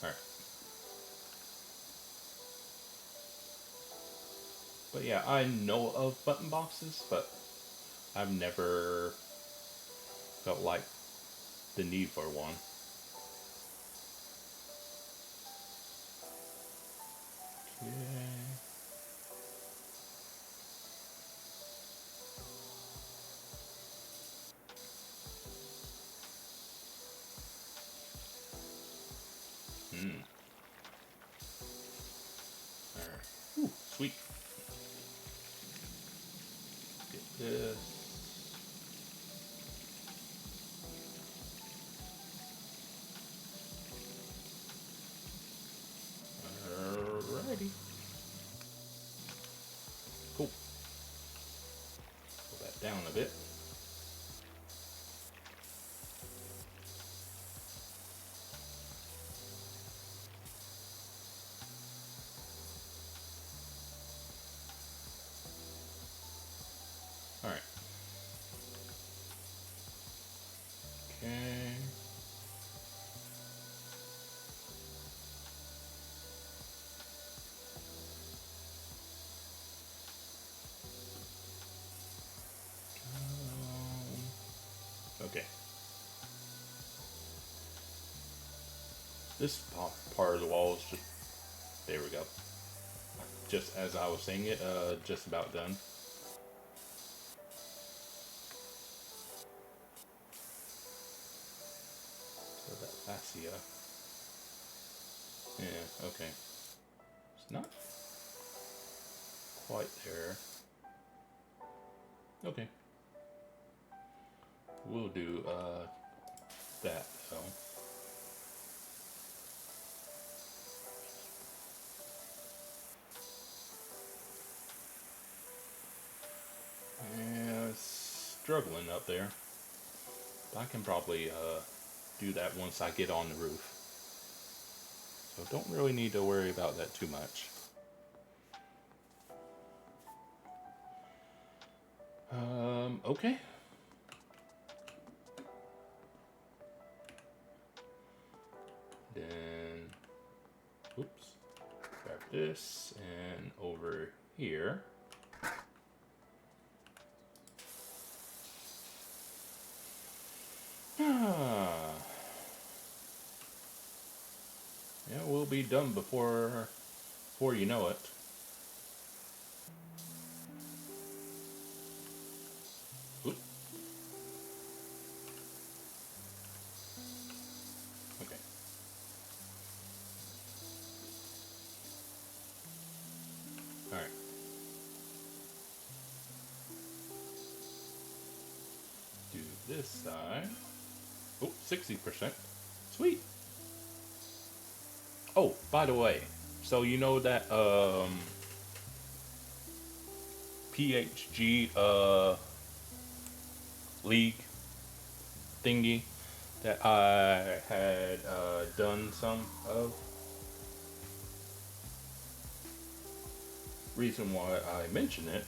Alright. But yeah, I know of button boxes, but I've never felt like the need for one. Okay. Alright. Ooh, sweet. Get this. Alrighty. Cool. Pull that down a bit. Alright. Okay. Okay. This part of the wall is just, there we go. Just as I was saying it, just about done. So that fascia. Yeah, okay. It's not quite there. Okay. We'll do that though. Yeah, it's struggling up there. But I can probably do that once I get on the roof. So don't really need to worry about that too much. Okay. Then, oops, grab this and over here. Yeah, we'll be done before you know it. Oop. Okay. All right. Do this side. Oh, 60%. Sweet. Oh, by the way, so you know that PHG League thingy that I had done some of? Reason why I mention it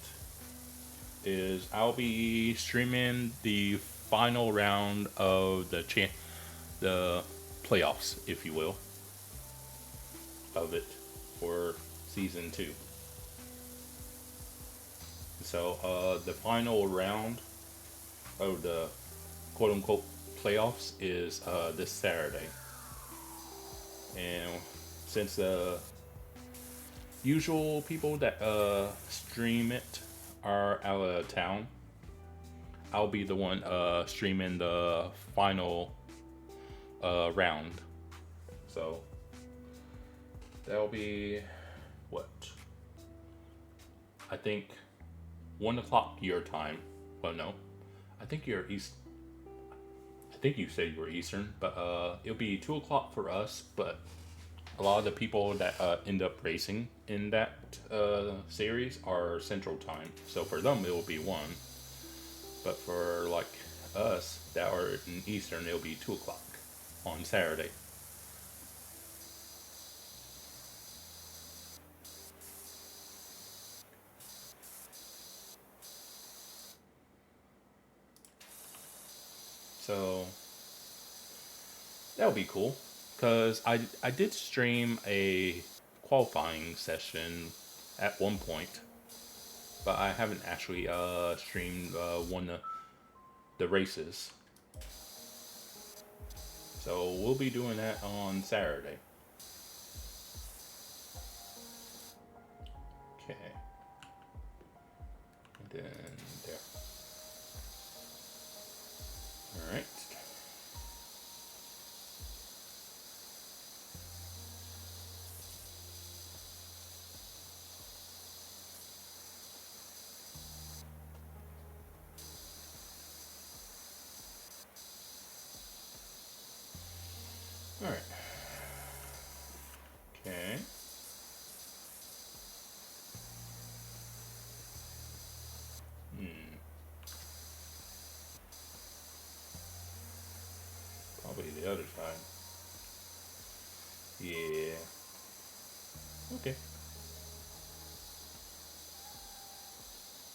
is I'll be streaming the final round of the playoffs, if you will, of it for season 2. So the final round of the quote-unquote playoffs is this Saturday, and since the usual people that stream it are out of town, I'll be the one streaming the final round. So that'll be what? I think 1 o'clock your time. Well, no, I think you're East. I think you said you were Eastern, but it'll be 2 o'clock for us. But a lot of the people that end up racing in that series are Central Time, so for them it will be 1. But for like us that are in Eastern, it'll be 2 o'clock on Saturday. So that'll be cool. Because I did stream a qualifying session at one point, but I haven't actually streamed one of the races. So we'll be doing that on Saturday. Okay. And then there. Alright. Alright. Okay. Probably the other side. Yeah. Okay.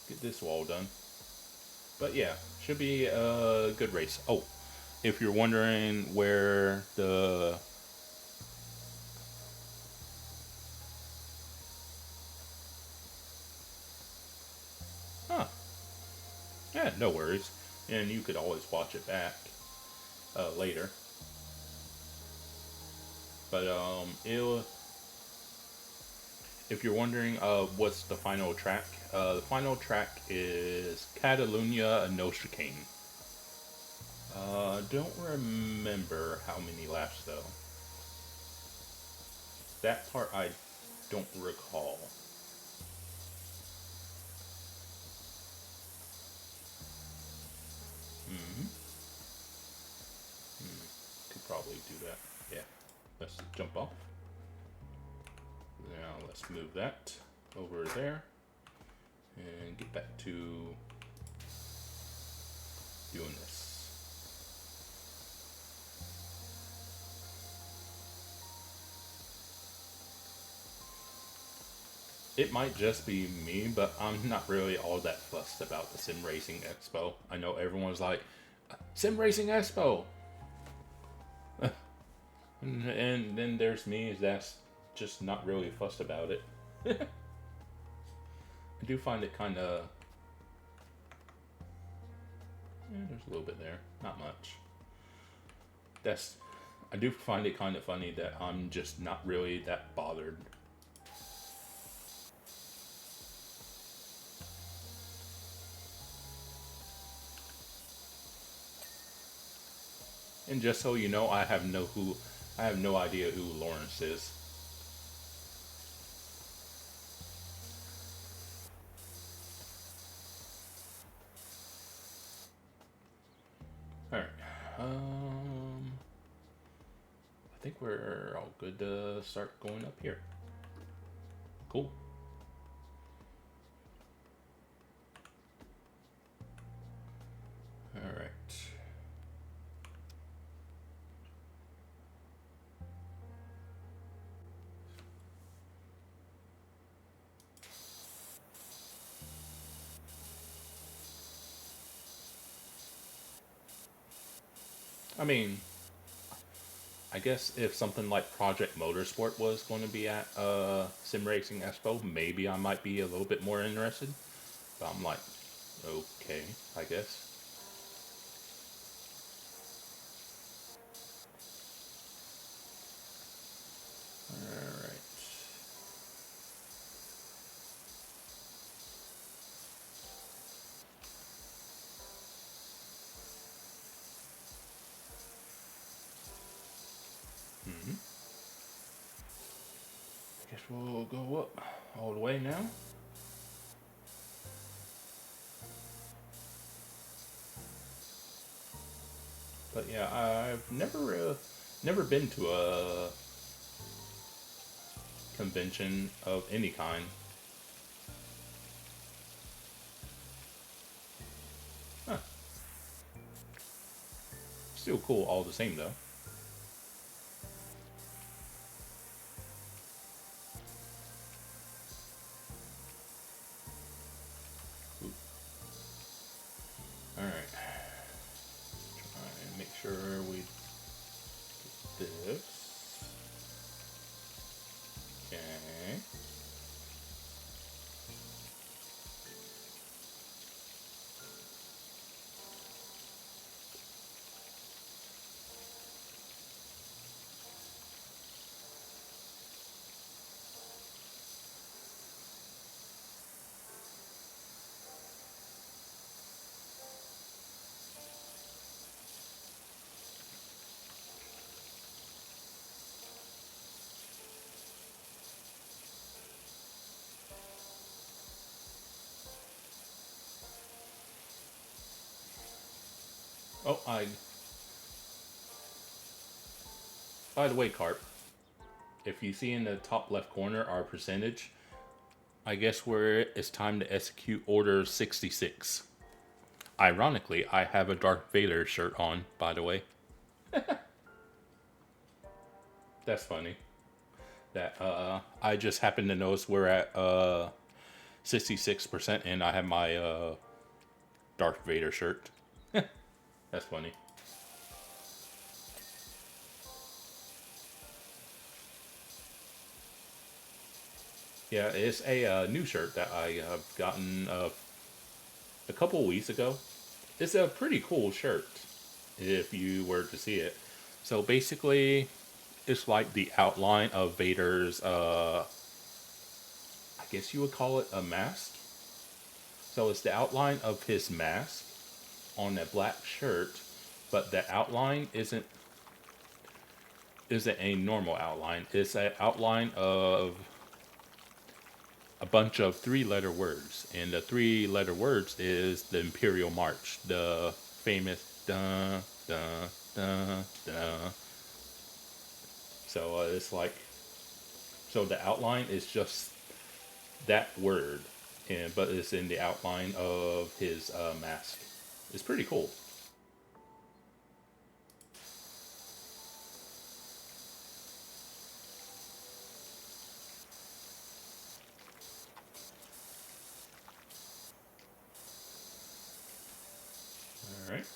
Get this wall done. But yeah, should be a good race. Oh, if you're wondering where the yeah, no worries. And you could always watch it back later. But if you're wondering what's the final track, the final track is Catalunya and Nostricane. Don't remember how many laps though. That part I don't recall. Could probably do that. Yeah. Let's jump off. Now let's move that over there and get back to doing this. It might just be me, but I'm not really all that fussed about the Sim Racing Expo. I know everyone's like, Sim Racing Expo! and then there's me that's just not really fussed about it. I do find it kind of... there's a little bit there. Not much. I do find it kind of funny that I'm just not really that bothered. And just so you know, I have no idea who Lawrence is. Alright. I think we're all good to start going up here. Cool. Alright. I mean, I guess if something like Project Motorsport was going to be at Sim Racing Expo, maybe I might be a little bit more interested. But I'm like, okay, I guess. Alright. I guess we'll go up all the way now. But yeah, I've never been to a convention of any kind. Huh. Still cool all the same though. Alright. Try and Oh, by the way, Carp, if you see in the top left corner our percentage, I guess it's time to execute Order 66. Ironically, I have a Darth Vader shirt on, by the way. That's funny. That I just happened to notice we're at 66% and I have my Darth Vader shirt. That's funny. Yeah, it's a new shirt that I have gotten a couple of weeks ago. It's a pretty cool shirt if you were to see it. So basically, it's like the outline of Vader's, I guess you would call it a mask. So it's the outline of his mask on that black shirt, but the outline isn't a normal outline. It's an outline of a bunch of three-letter words, and the three-letter words is the Imperial March, the famous da da da da. So it's like, so the outline is just that word, but it's in the outline of his mask. It's pretty cool. All right,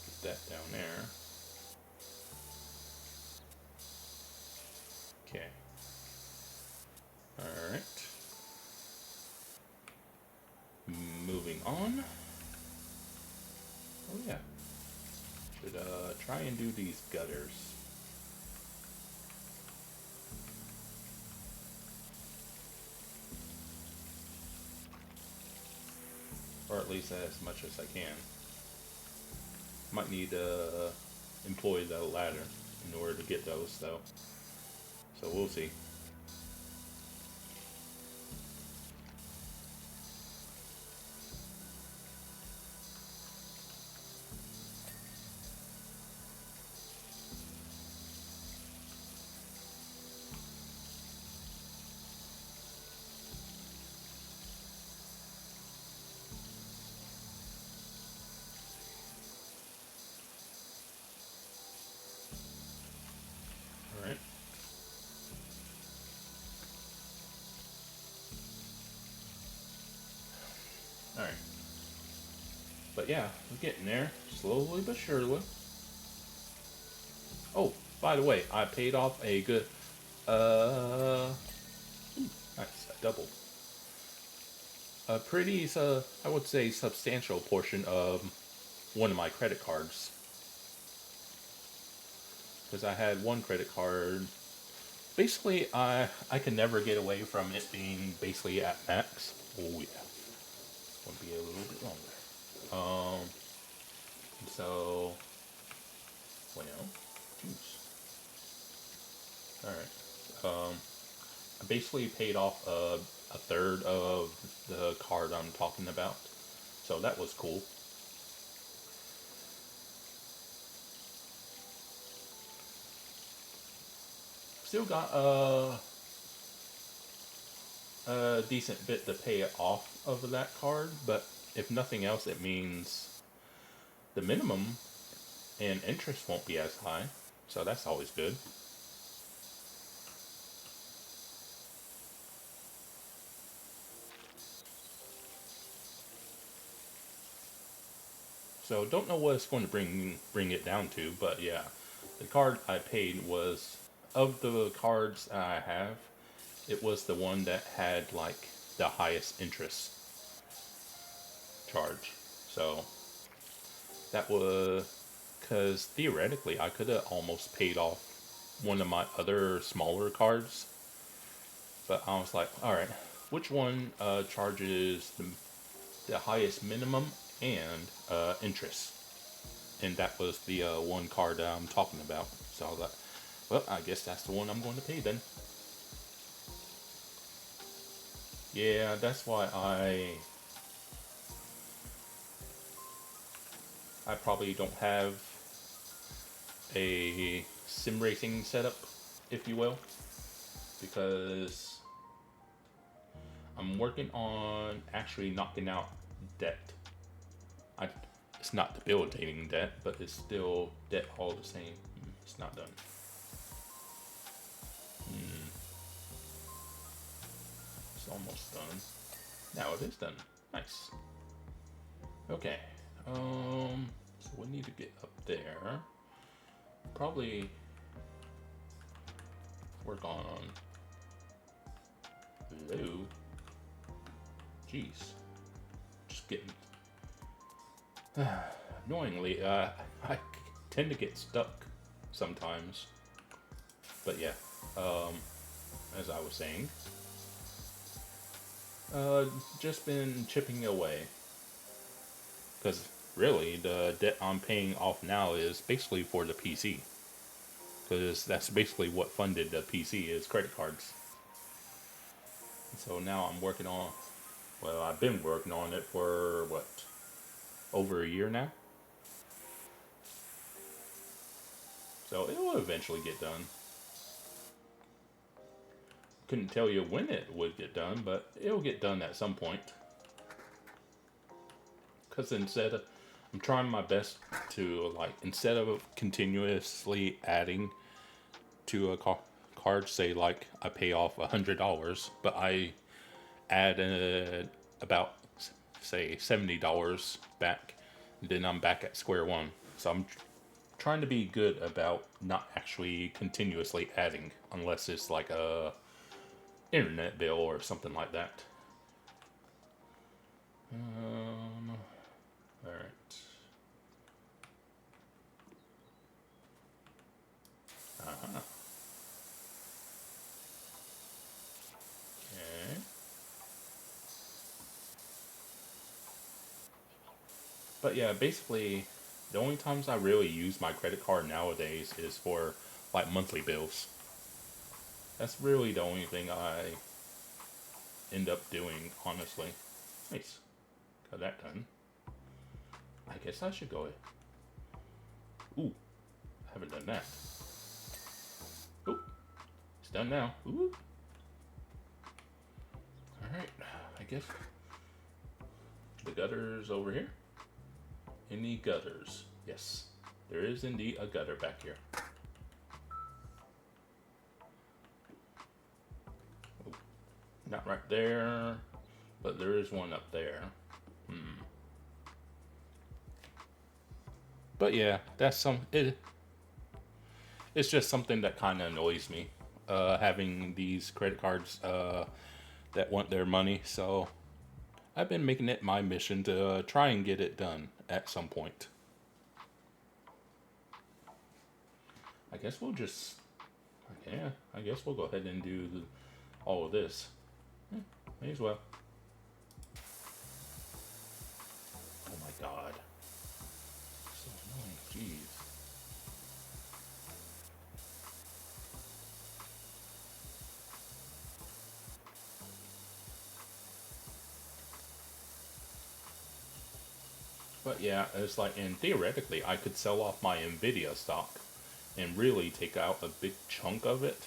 get that down there. Okay. All right. Moving on. Oh yeah. Should try and do these gutters. Or at least as much as I can. Might need to employ the ladder in order to get those though. So we'll see. Alright. Alright. But yeah, we're getting there. Slowly but surely. Oh, by the way, I paid off a good nice, I doubled. A pretty I would say substantial portion of one of my credit cards. Because I had one credit card. Basically, I can never get away from it being basically at max. Oh yeah, it's gonna be a little bit longer. So, well, all right. I basically paid off a third of the card I'm talking about, so that was cool. Still got a decent bit to pay it off of that card, but if nothing else, it means the minimum and interest won't be as high, so that's always good. So don't know what it's going to bring it down to, but yeah, the card I paid was, of the cards I have, it was the one that had like the highest interest charge. So that was, because theoretically I could have almost paid off one of my other smaller cards, but I was like, all right, which one charges the highest minimum and interest? And that was the one card I'm talking about. So I was like, well, I guess that's the one I'm going to pay then. Yeah, that's why I probably don't have a sim racing setup, if you will, because I'm working on actually knocking out debt. It's not debilitating debt, but it's still debt all the same. It's not done. It's almost done. Now it is done. Nice. Okay. So we need to get up there. Probably work on. Hello. Jeez. Just getting. Annoyingly, I tend to get stuck sometimes. But yeah, as I was saying, just been chipping away. Because really, the debt I'm paying off now is basically for the PC. Because that's basically what funded the PC is credit cards. So now I'm working on, well, I've been working on it for, what, over a year now? So it will eventually get done. Couldn't tell you when it would get done, but it'll get done at some point. Because I'm trying my best to, like, instead of continuously adding to a card, say, like, I pay off $100, but I add about, say, $70 back, then I'm back at square one. So I'm trying to be good about not actually continuously adding, unless it's like a internet bill or something like that. All right. Uh-huh. Okay. But yeah, basically, the only times I really use my credit card nowadays is for, like, monthly bills. That's really the only thing I end up doing, honestly. Nice. Got that done. I guess I should go ahead. Ooh, I haven't done that. Ooh, it's done now. Ooh. Alright, I guess the gutter's over here. Any gutters? Yes, there is indeed a gutter back here. Ooh, not right there, but there is one up there. But yeah, that's it's just something that kind of annoys me, having these credit cards that want their money. So I've been making it my mission to try and get it done at some point. I guess we'll just, yeah, I guess we'll go ahead and do all of this. May as well. Oh my god. So annoying, jeez. But yeah, it's like, and theoretically, I could sell off my NVIDIA stock and really take out a big chunk of it.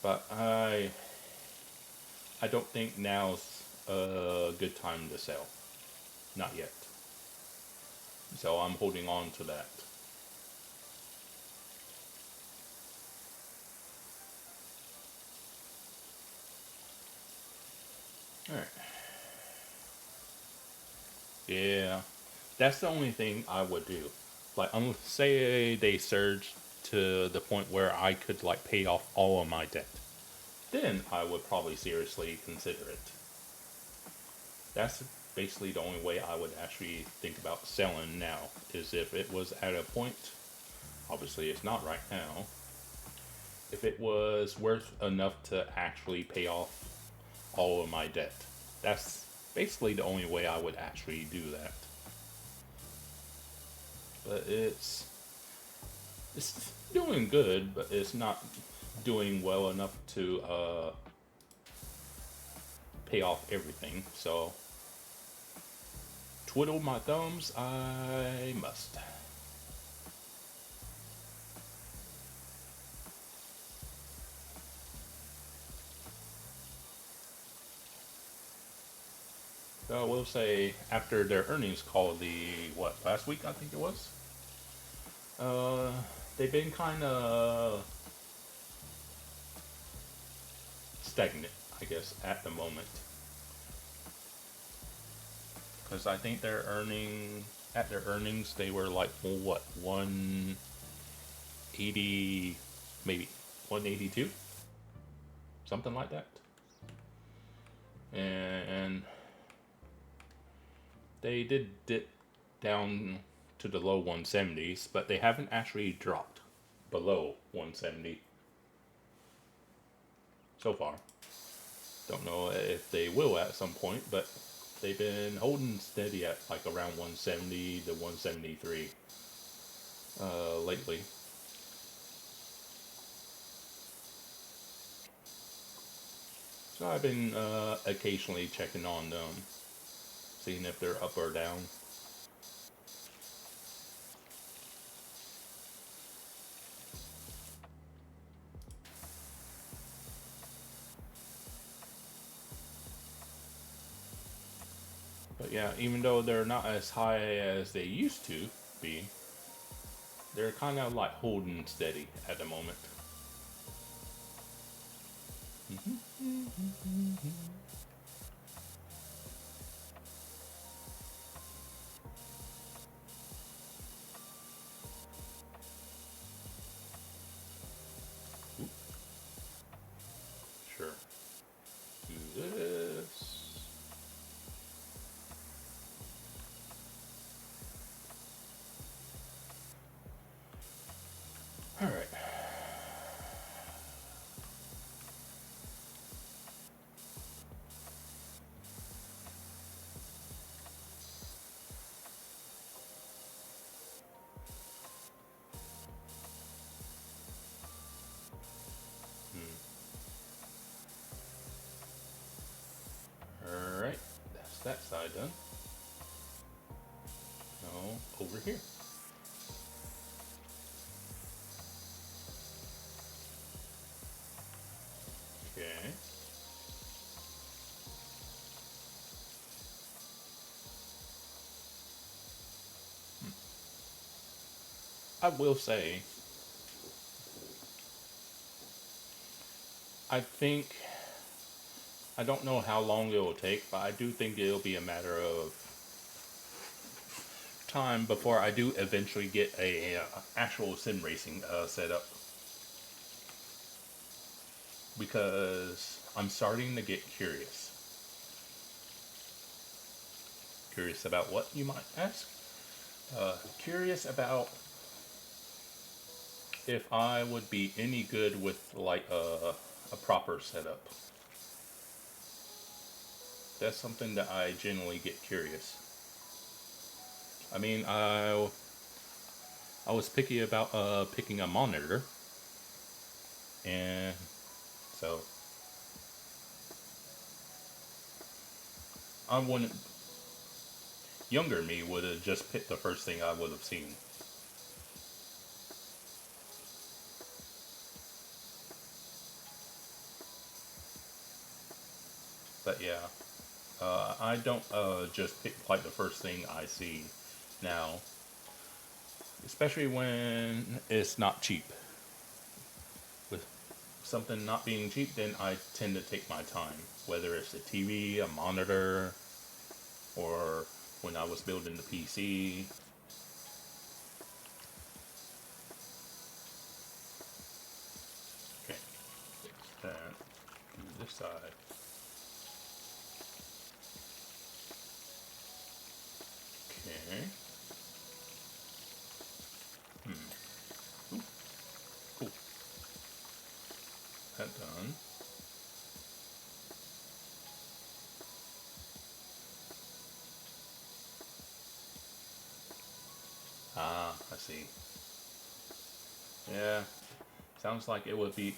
But I don't think now's a good time to sell. Not yet. So I'm holding on to that. Alright. Yeah, that's the only thing I would do. Like, say they surge to the point where I could, like, pay off all of my debt. Then I would probably seriously consider it. That's basically the only way I would actually think about selling now, is if it was at a point, obviously it's not right now, if it was worth enough to actually pay off all of my debt. That's basically the only way I would actually do that. But it's doing good, but it's not doing well enough to pay off everything. So twiddle my thumbs, I must. So I will say, after their earnings call, last week I think it was, they've been kind of stagnant, I guess, at the moment. Because I think at their earnings, they were like, what, 180, maybe 182? Something like that. And they did dip down to the low 170s, but they haven't actually dropped below 170 so far. Don't know if they will at some point, but they've been holding steady at like around 170 to 173 lately. So I've been occasionally checking on them, seeing if they're up or down. But yeah, even though they're not as high as they used to be, they're kind of like holding steady at the moment. Sure. Do this. All right. All right. That's that side done. Now over here. Okay. I will say, I don't know how long it will take, but I do think it'll be a matter of time before I do eventually get a actual sim racing setup. Because I'm starting to get curious. Curious about what, you might ask? Curious about if I would be any good with like a proper setup. That's something that I generally get curious. I mean, I was picky about picking a monitor, and so I wouldn't. Younger me would have just picked the first thing I would have seen. But yeah, I don't just pick like the first thing I see now, especially when it's not cheap. With something not being cheap, then I tend to take my time, whether it's a TV, a monitor, or when I was building the PC. Okay, fix that. Do this side. Okay. Ooh, cool. That done. Ah, I see. Yeah, sounds like it would be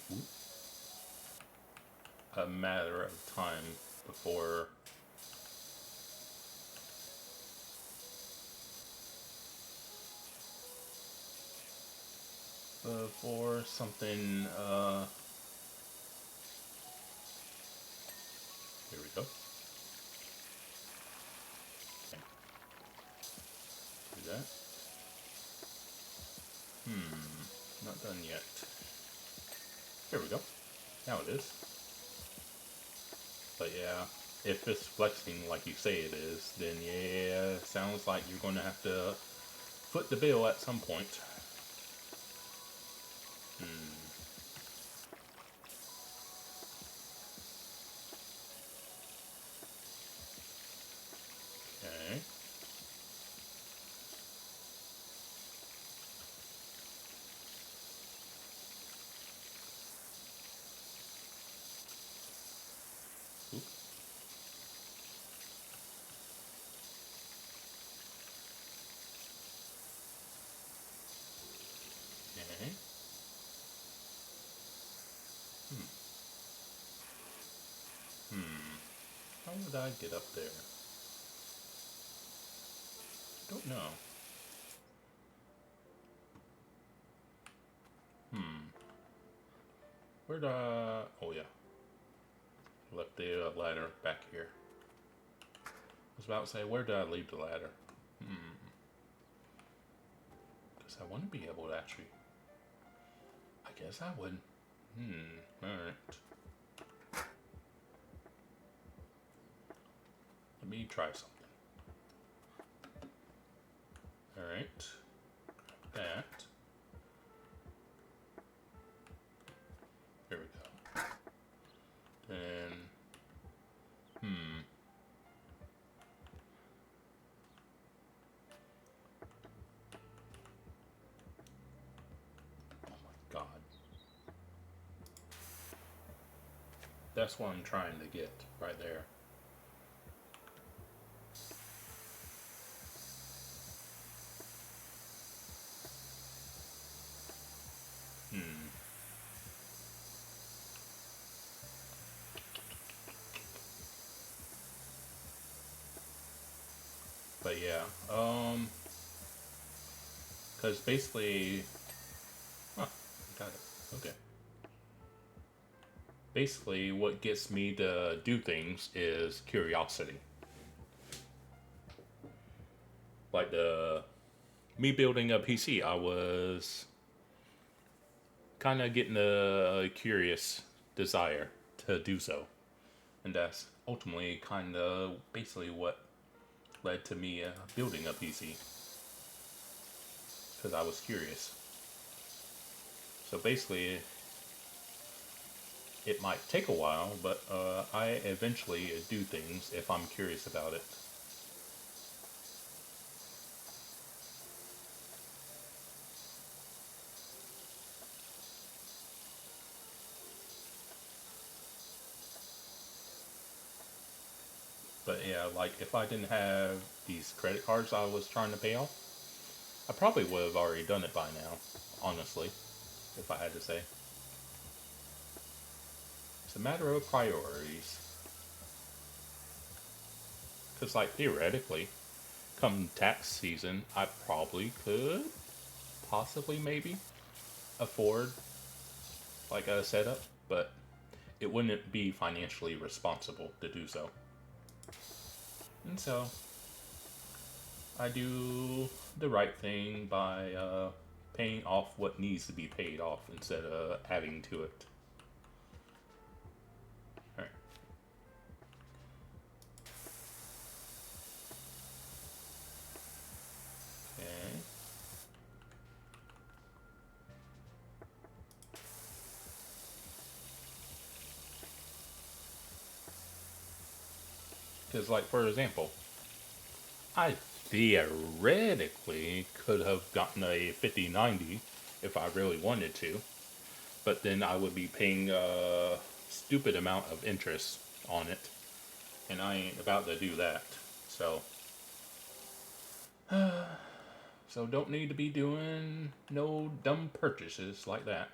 a matter of time before before something, here we go. Okay. Do that. Not done yet. There we go. Now it is. But yeah, if it's flexing like you say it is, then yeah, sounds like you're going to have to foot the bill at some point. Okay. Oop. Okay. How would I get up there? Don't know. Where'd oh yeah. Left the ladder back here. I was about to say, where did I leave the ladder? Because I want to be able to actually... I guess I would. Alright. Let me try something. Alright. That. There we go. Then... Oh my god. That's what I'm trying to get right there. But yeah, because basically, got it, okay. Basically, what gets me to do things is curiosity. Like me building a PC, I was kind of getting a curious desire to do so. And that's ultimately kind of basically what led to me building a PC. Because I was curious. So basically, it might take a while, but I eventually do things if I'm curious about it. But yeah, like if I didn't have these credit cards I was trying to pay off, I probably would have already done it by now, honestly, if I had to say. It's a matter of priorities. Because, like, theoretically, come tax season, I probably could, possibly, maybe, afford, like, a setup, but it wouldn't be financially responsible to do so. And so, I do the right thing by paying off what needs to be paid off instead of adding to it. Alright. Okay. Because, like, for example, I theoretically could have gotten a 5090 if I really wanted to, but then I would be paying a stupid amount of interest on it, and I ain't about to do that. So, don't need to be doing no dumb purchases like that.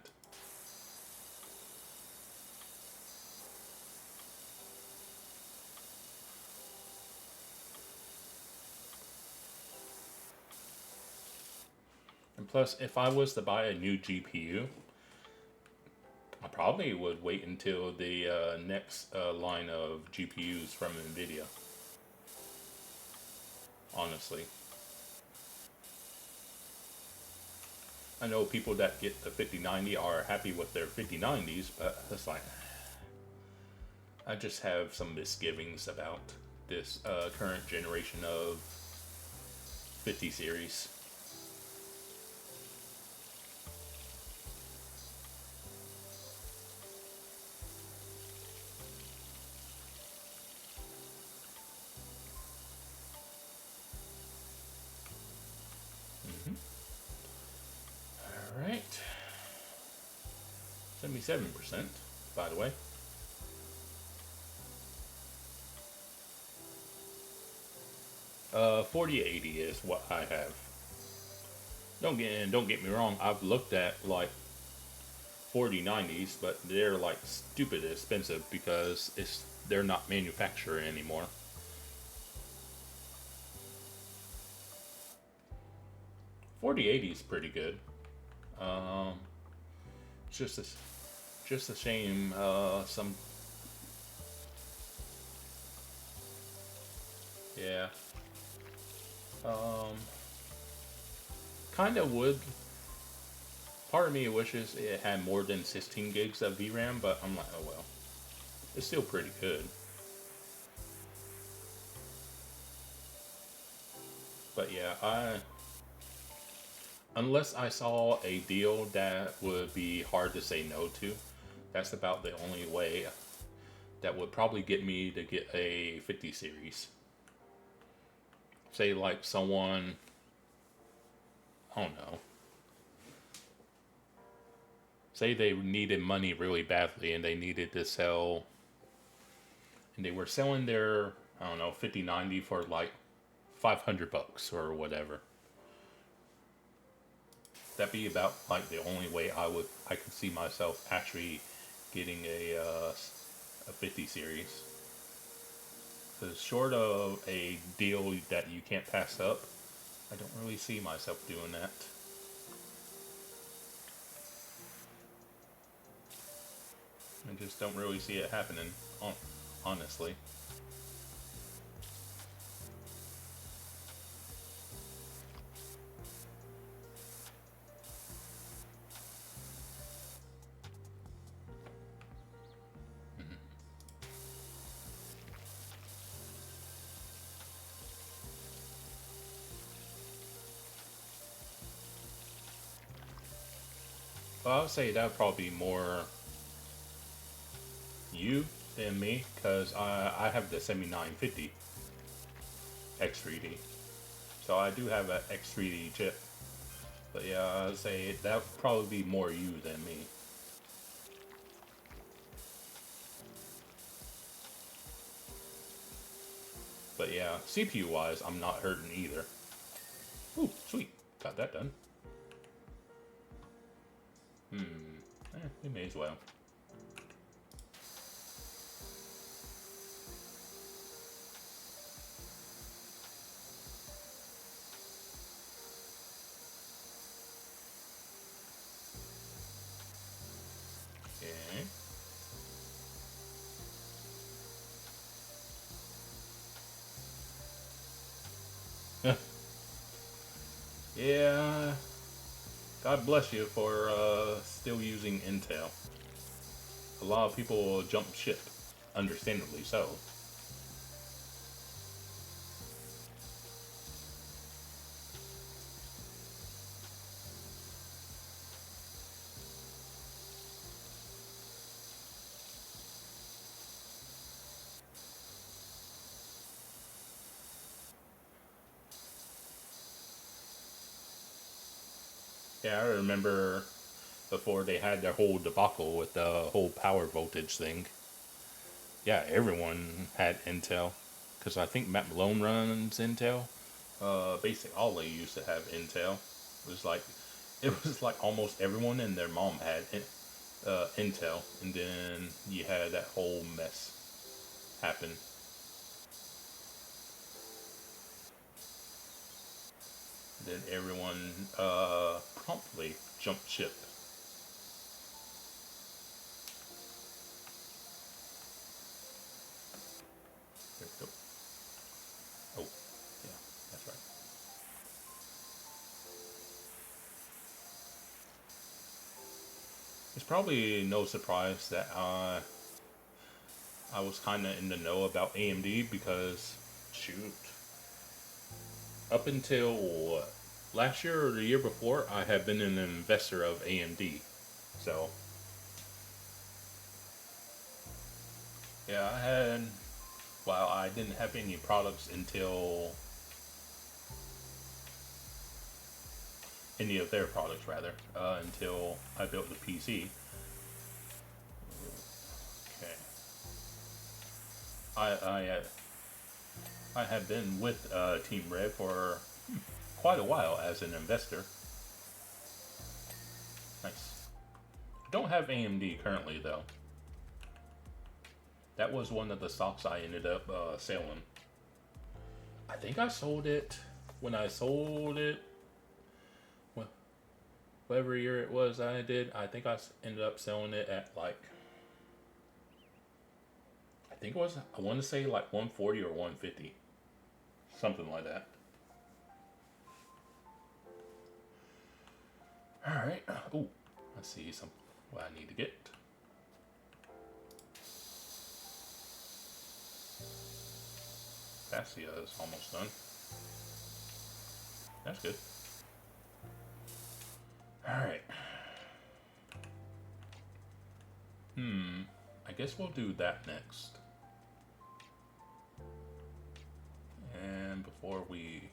And Plus, if I was to buy a new GPU, I probably would wait until the next line of GPUs from NVIDIA. Honestly. I know people that get the 5090 are happy with their 5090s, but it's like, I just have some misgivings about this current generation of 50 series. Alright. 77%, by the way. Uh, 4080 is what I have. Don't get me wrong, I've looked at like 4090s, but they're like stupid expensive because they're not manufactured anymore. $4080 is pretty good. It's just a shame. Some, yeah. Kind of would. Part of me wishes it had more than 16 gigs of VRAM, but I'm like, oh well. It's still pretty good. But yeah, unless I saw a deal that would be hard to say no to, that's about the only way that would probably get me to get a 50 series. Say like someone, I don't know. Say they needed money really badly and they needed to sell, and they were selling their, I don't know, 5090 for like $500 or whatever. That'd be about like the only way I could see myself actually getting a 50 series. Because short of a deal that you can't pass up, I don't really see myself doing that. I just don't really see it happening, honestly. Well, I would say that would probably be more you than me, because I have the 7950 X3D. So I do have an X3D chip. But yeah, I would say that would probably be more you than me. But yeah, CPU wise, I'm not hurting either. Ooh, sweet. Got that done. We may as well. Okay. Yeah. God bless you for still using Intel. A lot of people jump ship, understandably so. Yeah, I remember before they had their whole debacle with the whole power voltage thing. Yeah, everyone had Intel. Because I think Matt Malone runs Intel. Basically, all they used to have Intel. It was like almost everyone and their mom had Intel. And then you had that whole mess happen. Then everyone jump ship. There we go. Oh, yeah, that's right. It's probably no surprise that I was kind of in the know about AMD because, shoot, up until last year or the year before, I had been an investor of AMD. So, yeah, I didn't have any products until, any of their products rather, until I built the PC. Okay. I have been with Team Red for quite a while as an investor. Nice. Don't have AMD currently though. That was one of the stocks I ended up selling. I think I sold it when I sold it. Well, whatever year it was I did, I think I ended up selling it at like, I think it was, I want to say like 140 or 150. Something like that. Alright. Ooh, let's see what I need to get. PadASUS is almost done. That's good. Alright. I guess we'll do that next. And before we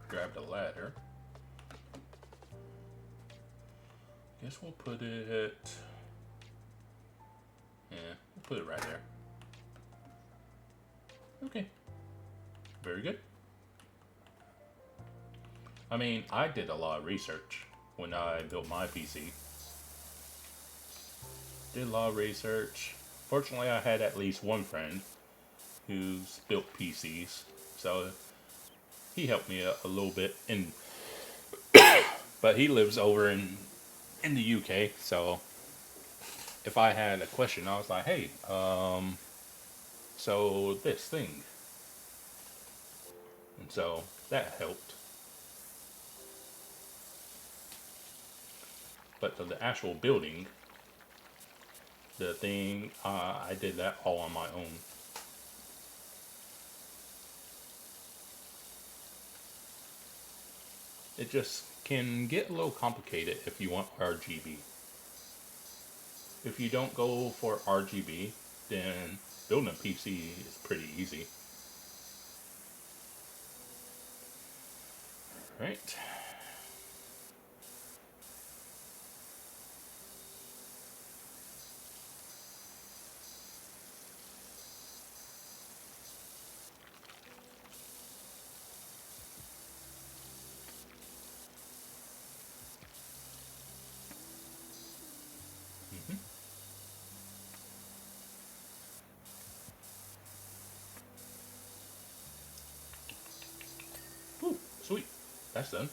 grab the ladder, I guess we'll put it, yeah, we'll put it right there. Okay, very good. I mean, I did a lot of research when I built my PC. Did a lot of research. Fortunately, I had at least one friend who's built PCs, so he helped me a little bit. But he lives over in the UK, so if I had a question, I was like, hey, so this thing. And so that helped. But the actual building, the thing, I did that all on my own. It just can get a little complicated if you want RGB. If you don't go for RGB, then building a PC is pretty easy. Alright. Ooh, sweet. That's done.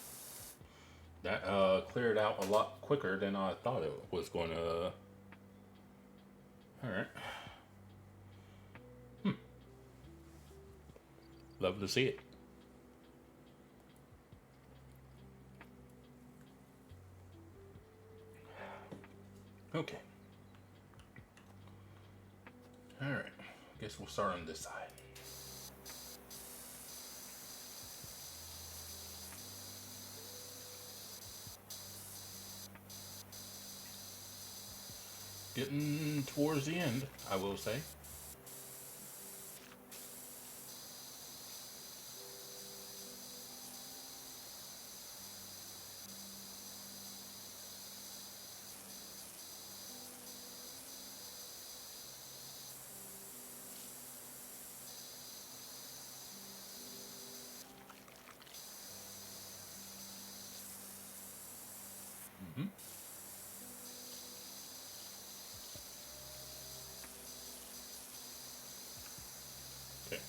That cleared out a lot quicker than I thought it was going to. Alright. Love to see it. Okay. Alright. Guess we'll start on this side. Getting towards the end, I will say. Okay.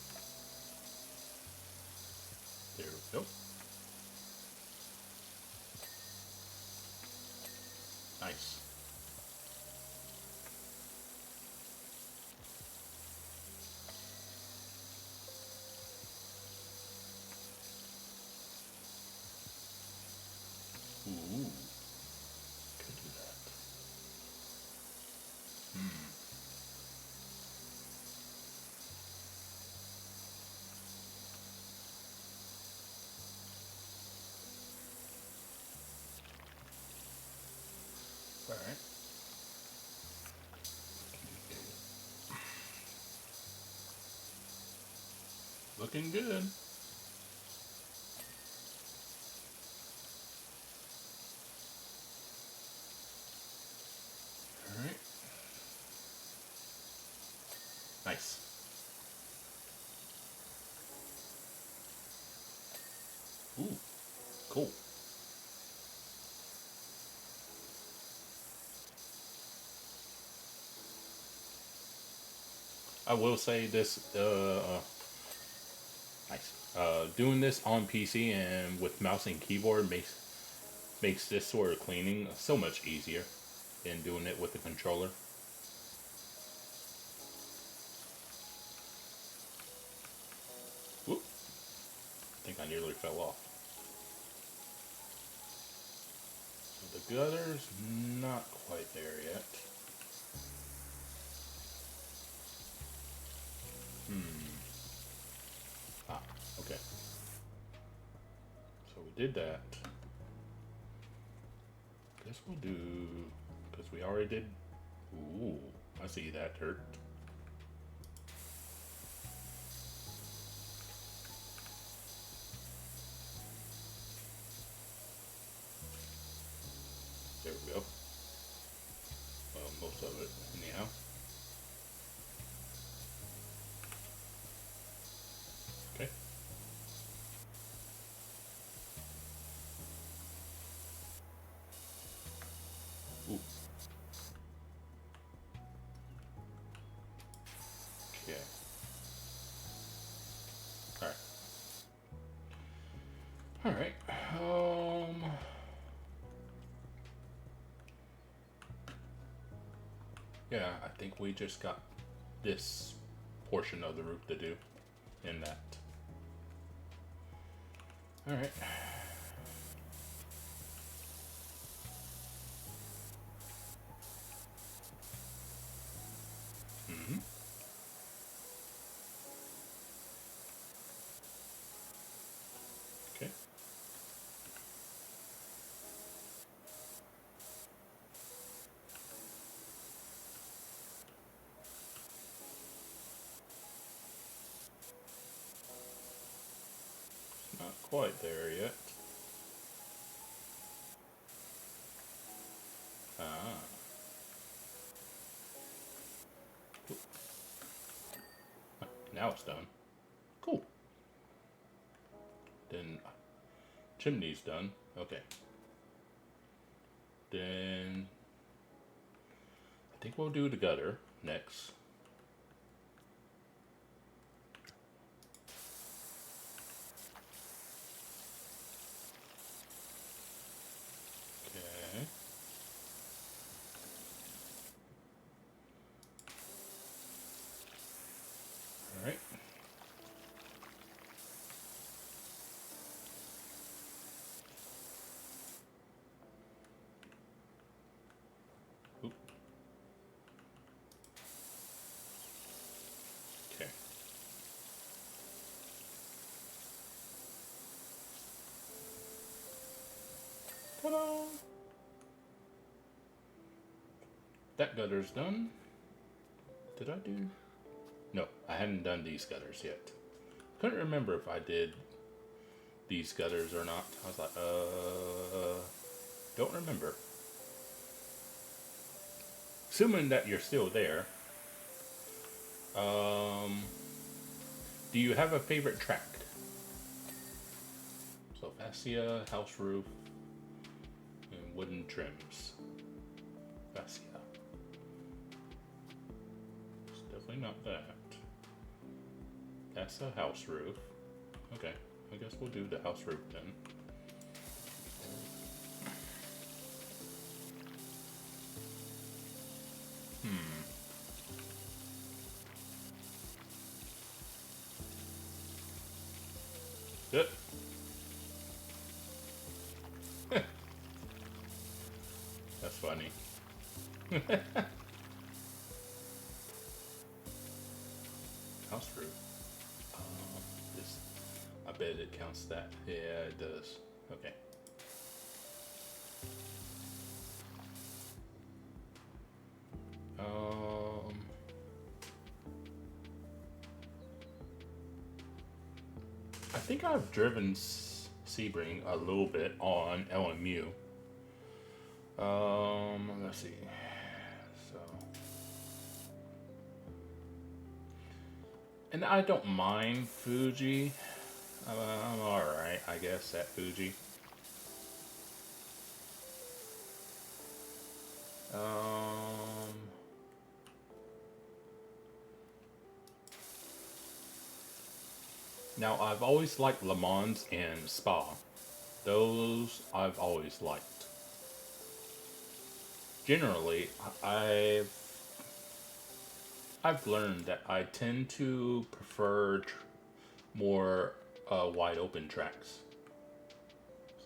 There we go. Nice. Ooh. Could do that. Alright. Looking good. Alright. Nice. Ooh, cool. I will say this, nice. Doing this on PC and with mouse and keyboard makes this sort of cleaning so much easier than doing it with the controller. Whoop. I think I nearly fell off. So the gutter's not quite there yet. Ah, okay. So we did that. Guess we'll do, because we already did. Ooh, I see that dirt. There we go. Well, most of it, anyhow. Okay. Ooh. Okay. Alright. Alright. Yeah, I think we just got this portion of the roof to do in that. Alright. Okay. Not quite there yet. Ah. Now it's done. Cool. Then chimney's done. Okay. Then I think we'll do the gutter next. Okay. All right. Oop. Okay. Ta-da! That gutter's done. Did I do? No, I hadn't done these gutters yet. Couldn't remember if I did these gutters or not. I was like, don't remember. Assuming that you're still there, do you have a favorite track? So fascia, house roof, and wooden trims. Fascia. It's definitely not that. That's a house roof. Okay, I guess we'll do the house roof then. Good. That's funny. House fruit. This, I bet it counts that. Yeah, it does. Okay. I think I've driven Sebring a little bit on LMU. Let's see. So, and I don't mind Fuji. I'm alright, I guess, at Fuji. Now, I've always liked Le Mans and Spa. Those I've always liked. Generally, I've learned that I tend to prefer more wide open tracks.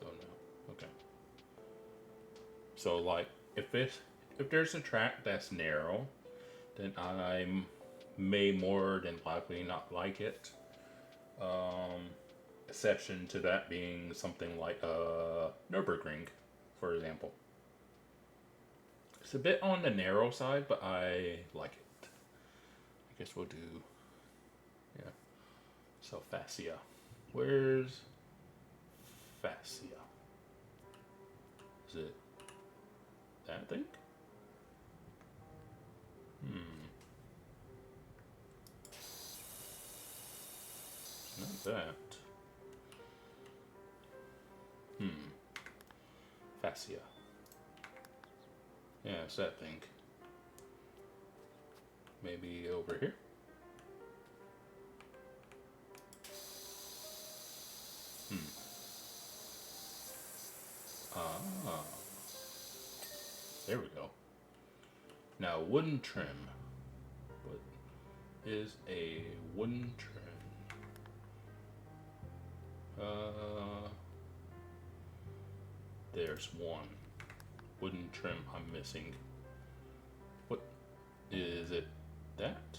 So no, okay. So like if there's a track that's narrow, then I may more than likely not like it. Exception to that being something like Nürburgring, for example. It's a bit on the narrow side, but I like it. I guess we'll do, yeah. So fascia. Where's fascia? Is it that thing? Not that. Fascia. Yeah, it's that thing. Maybe over here? Ah. There we go. Now, wooden trim. What is a wooden trim? There's one wooden trim I'm missing. What is it? That?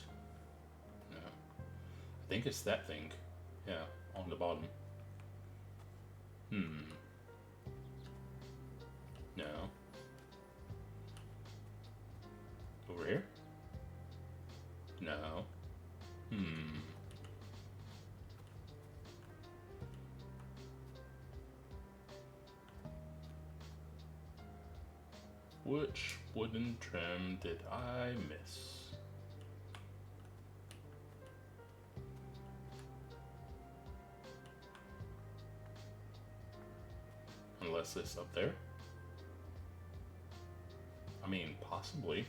No. I think it's that thing. Yeah, on the bottom. No. Over here? No. Which wooden trim did I miss? Unless it's up there. I mean, possibly.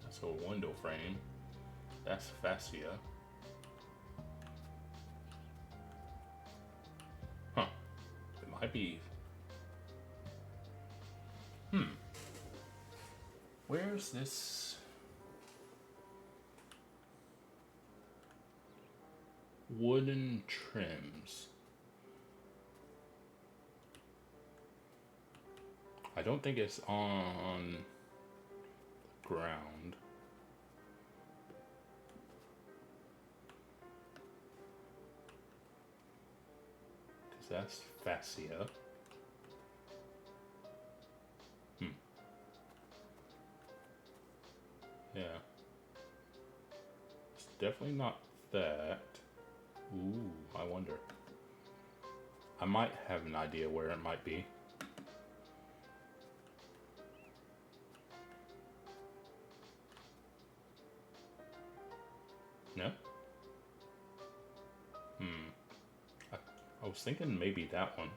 That's a window frame. That's fascia. Huh. It might be. Where's this? Wooden trims. I don't think it's on the ground. Because that's fascia. Yeah. It's definitely not that. Ooh, I wonder. I might have an idea where it might be. No? I was thinking maybe that one.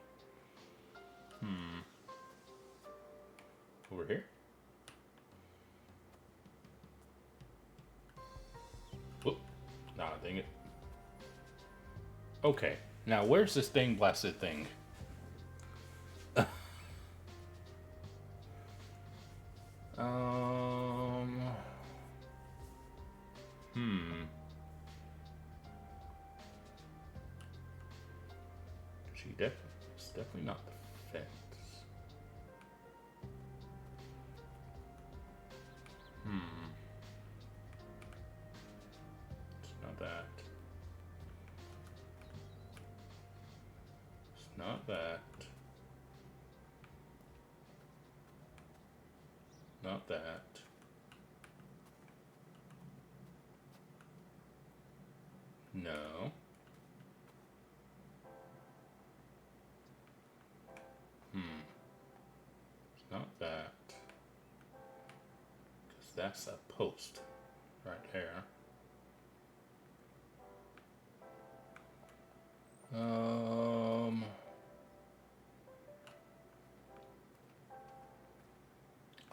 Over here? Whoop. Nah, dang it. Okay, now where's this thing, blasted thing? It's definitely not the fence. It's not that. It's not that. Not that. No. It's not that. Because that's a post right there.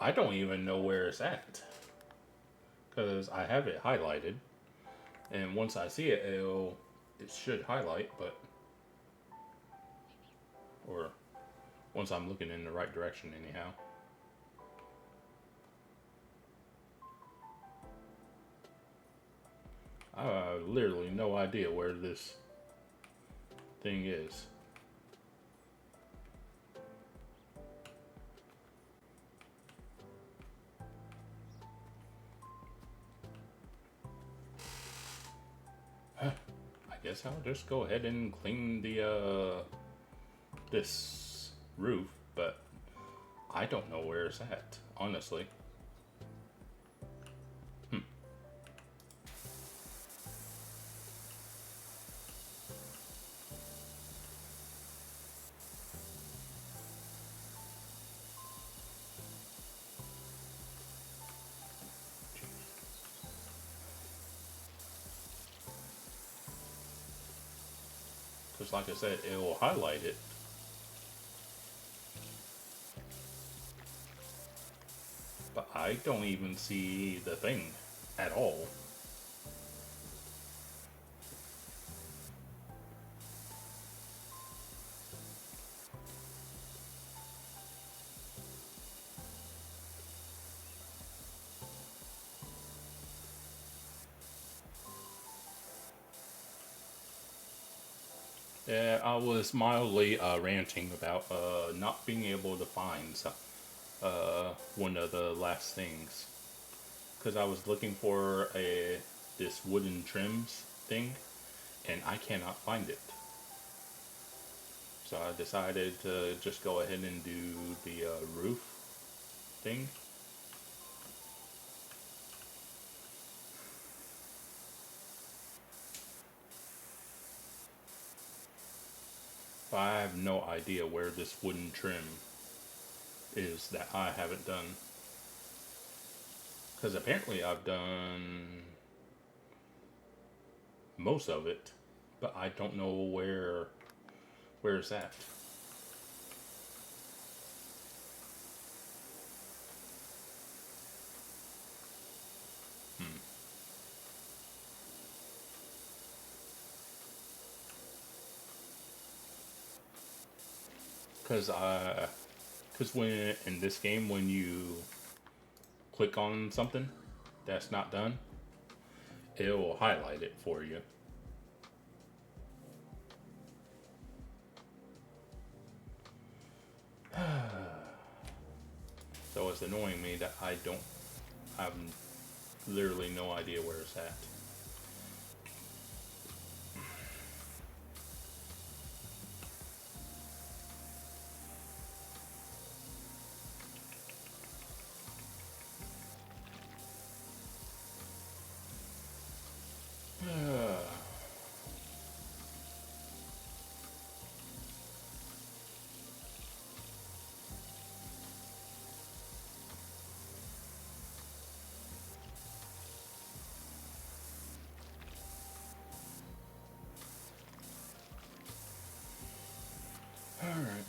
I don't even know where it's at. Because I have it highlighted. And once I see it, it should highlight, but... Or once I'm looking in the right direction anyhow. I have literally no idea where this thing is. I guess I'll just go ahead and clean the this roof, but I don't know where it's at, honestly. Because like I said, it will highlight it. But I don't even see the thing at all. Yeah, I was mildly ranting about not being able to find one of the last things, because I was looking for this wooden trims thing, and I cannot find it. So I decided to just go ahead and do the roof thing. But I have no idea where this wooden trim is that I haven't done. Because apparently I've done most of it, but I don't know where it's at. Because when in this game, when you click on something that's not done, it will highlight it for you. So it's annoying me that I have literally no idea where it's at. Alright.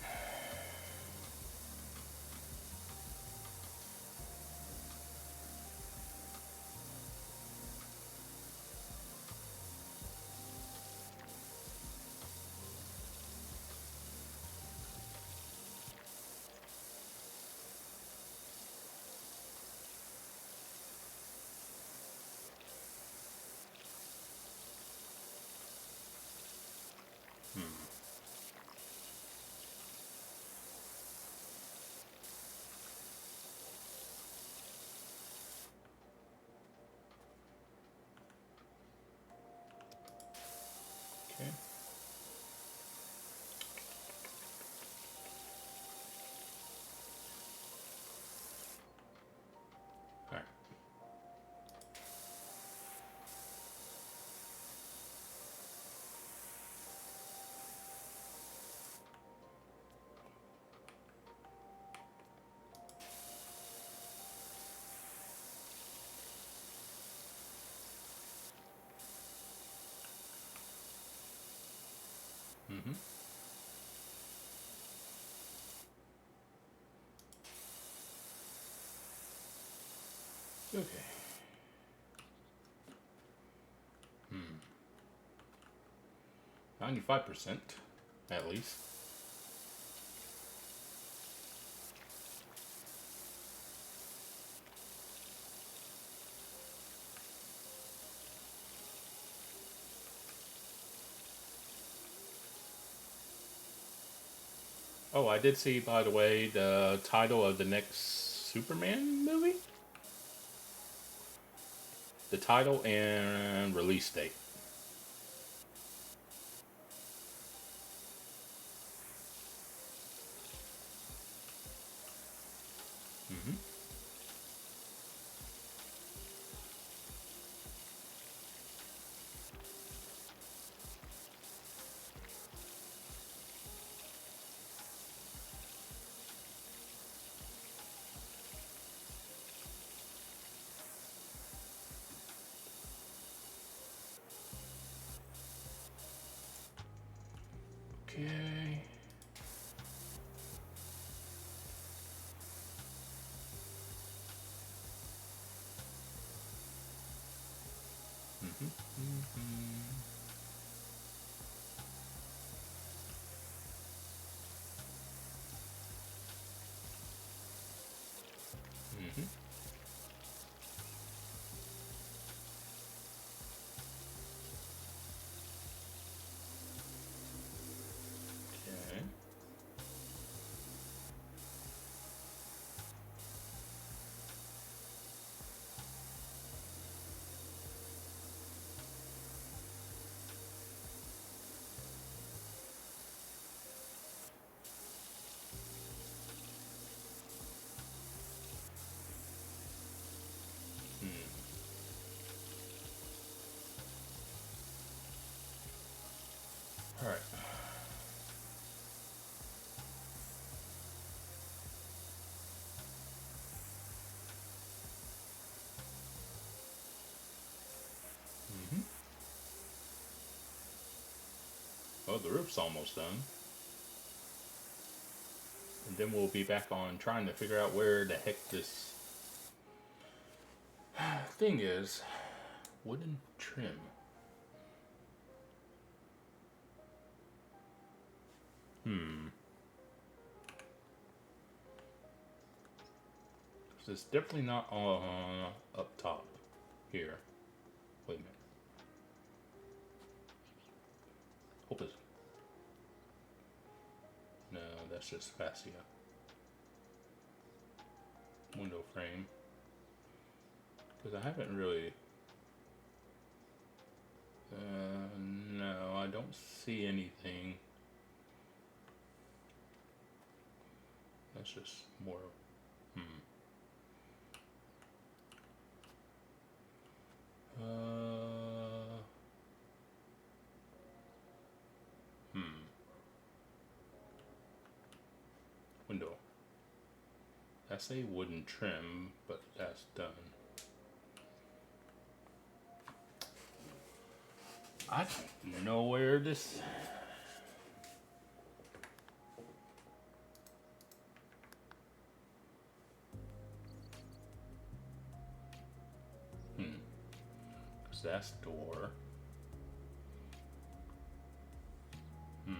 Okay. 95% at least. Oh, I did see, by the way, the title of the next Superman movie. The title and release date. Mm-hmm. Okay. Mm-hmm. Mm-hmm. Mm-hmm. Okay. Hmm. All right. Mm-hmm. Well, the roof's almost done. And then we'll be back on trying to figure out where the heck this thing is. Wooden trim. Hmm. So it's definitely not up top here. Wait a minute. Hope it's... No, that's just fascia. Window frame. Because I haven't really... no, I don't see anything. That's just more... Hmm. Hmm. Window. That's a wooden trim, but that's done. I don't know where this... Hmm. Because that's door. Hmm.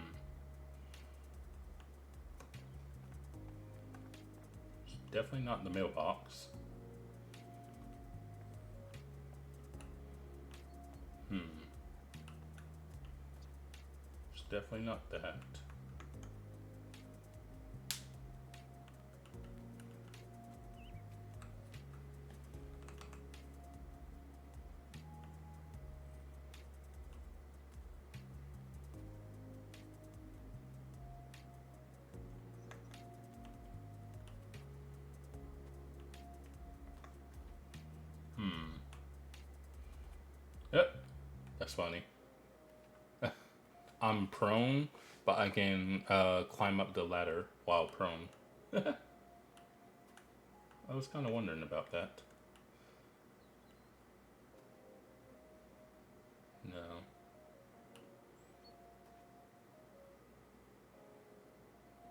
It's definitely not in the mailbox. Hmm. It's definitely not that. Hmm. Yep. That's funny. I'm prone, but I can climb up the ladder while prone. I was kind of wondering about that. No.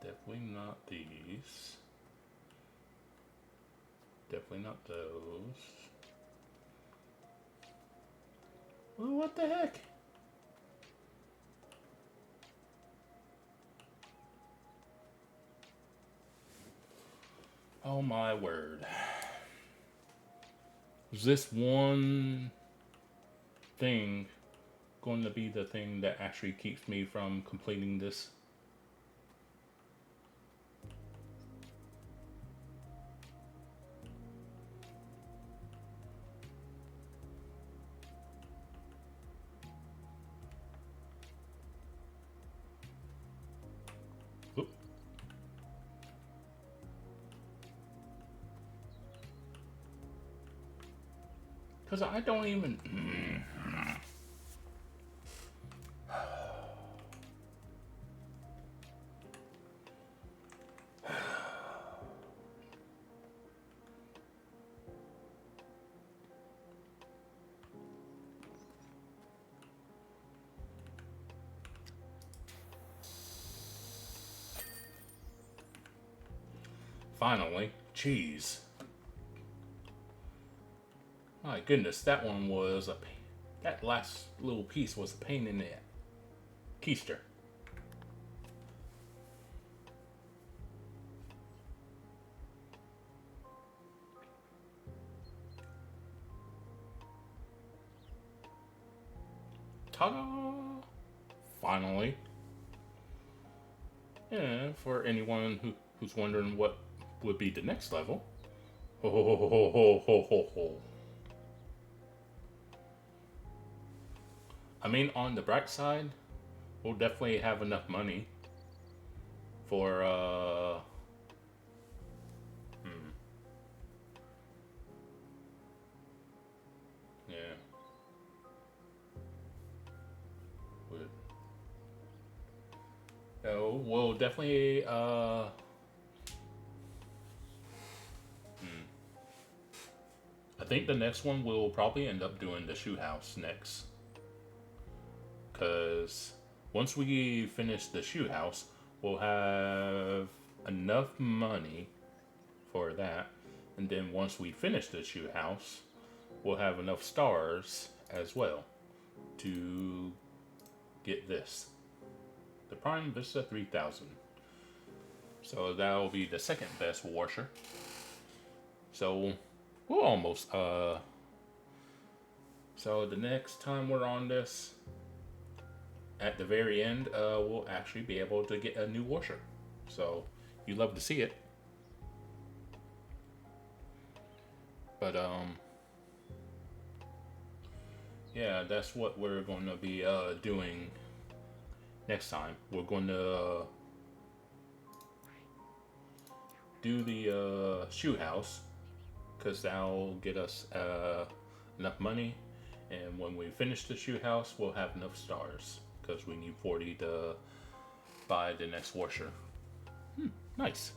Definitely not these. Definitely not those. Well, what the heck? Oh my word. Is this one thing going to be the thing that actually keeps me from completing this? Because I don't even... Finally, cheese. My goodness, that one was a pain. That last little piece was a pain in the keister. Ta-da! Finally. And for anyone who's wondering what would be the next level. Ho ho ho ho ho ho ho ho. I mean, on the bright side, we'll definitely have enough money for yeah. So we'll definitely I think the next one we'll probably end up doing the shoe house next. Because once we finish the shoe house, we'll have enough money for that. And then once we finish the shoe house, we'll have enough stars as well to get this. The Prime VESA 3000. So that'll be the second best washer. So we'll almost, so the next time we're on this, at the very end, we'll actually be able to get a new washer. So you love to see it. But yeah, that's what we're going to be doing next time. We're going to do the shoe house, because that'll get us enough money. And when we finish the shoe house, we'll have enough stars, because we need 40 to buy the next washer. Nice.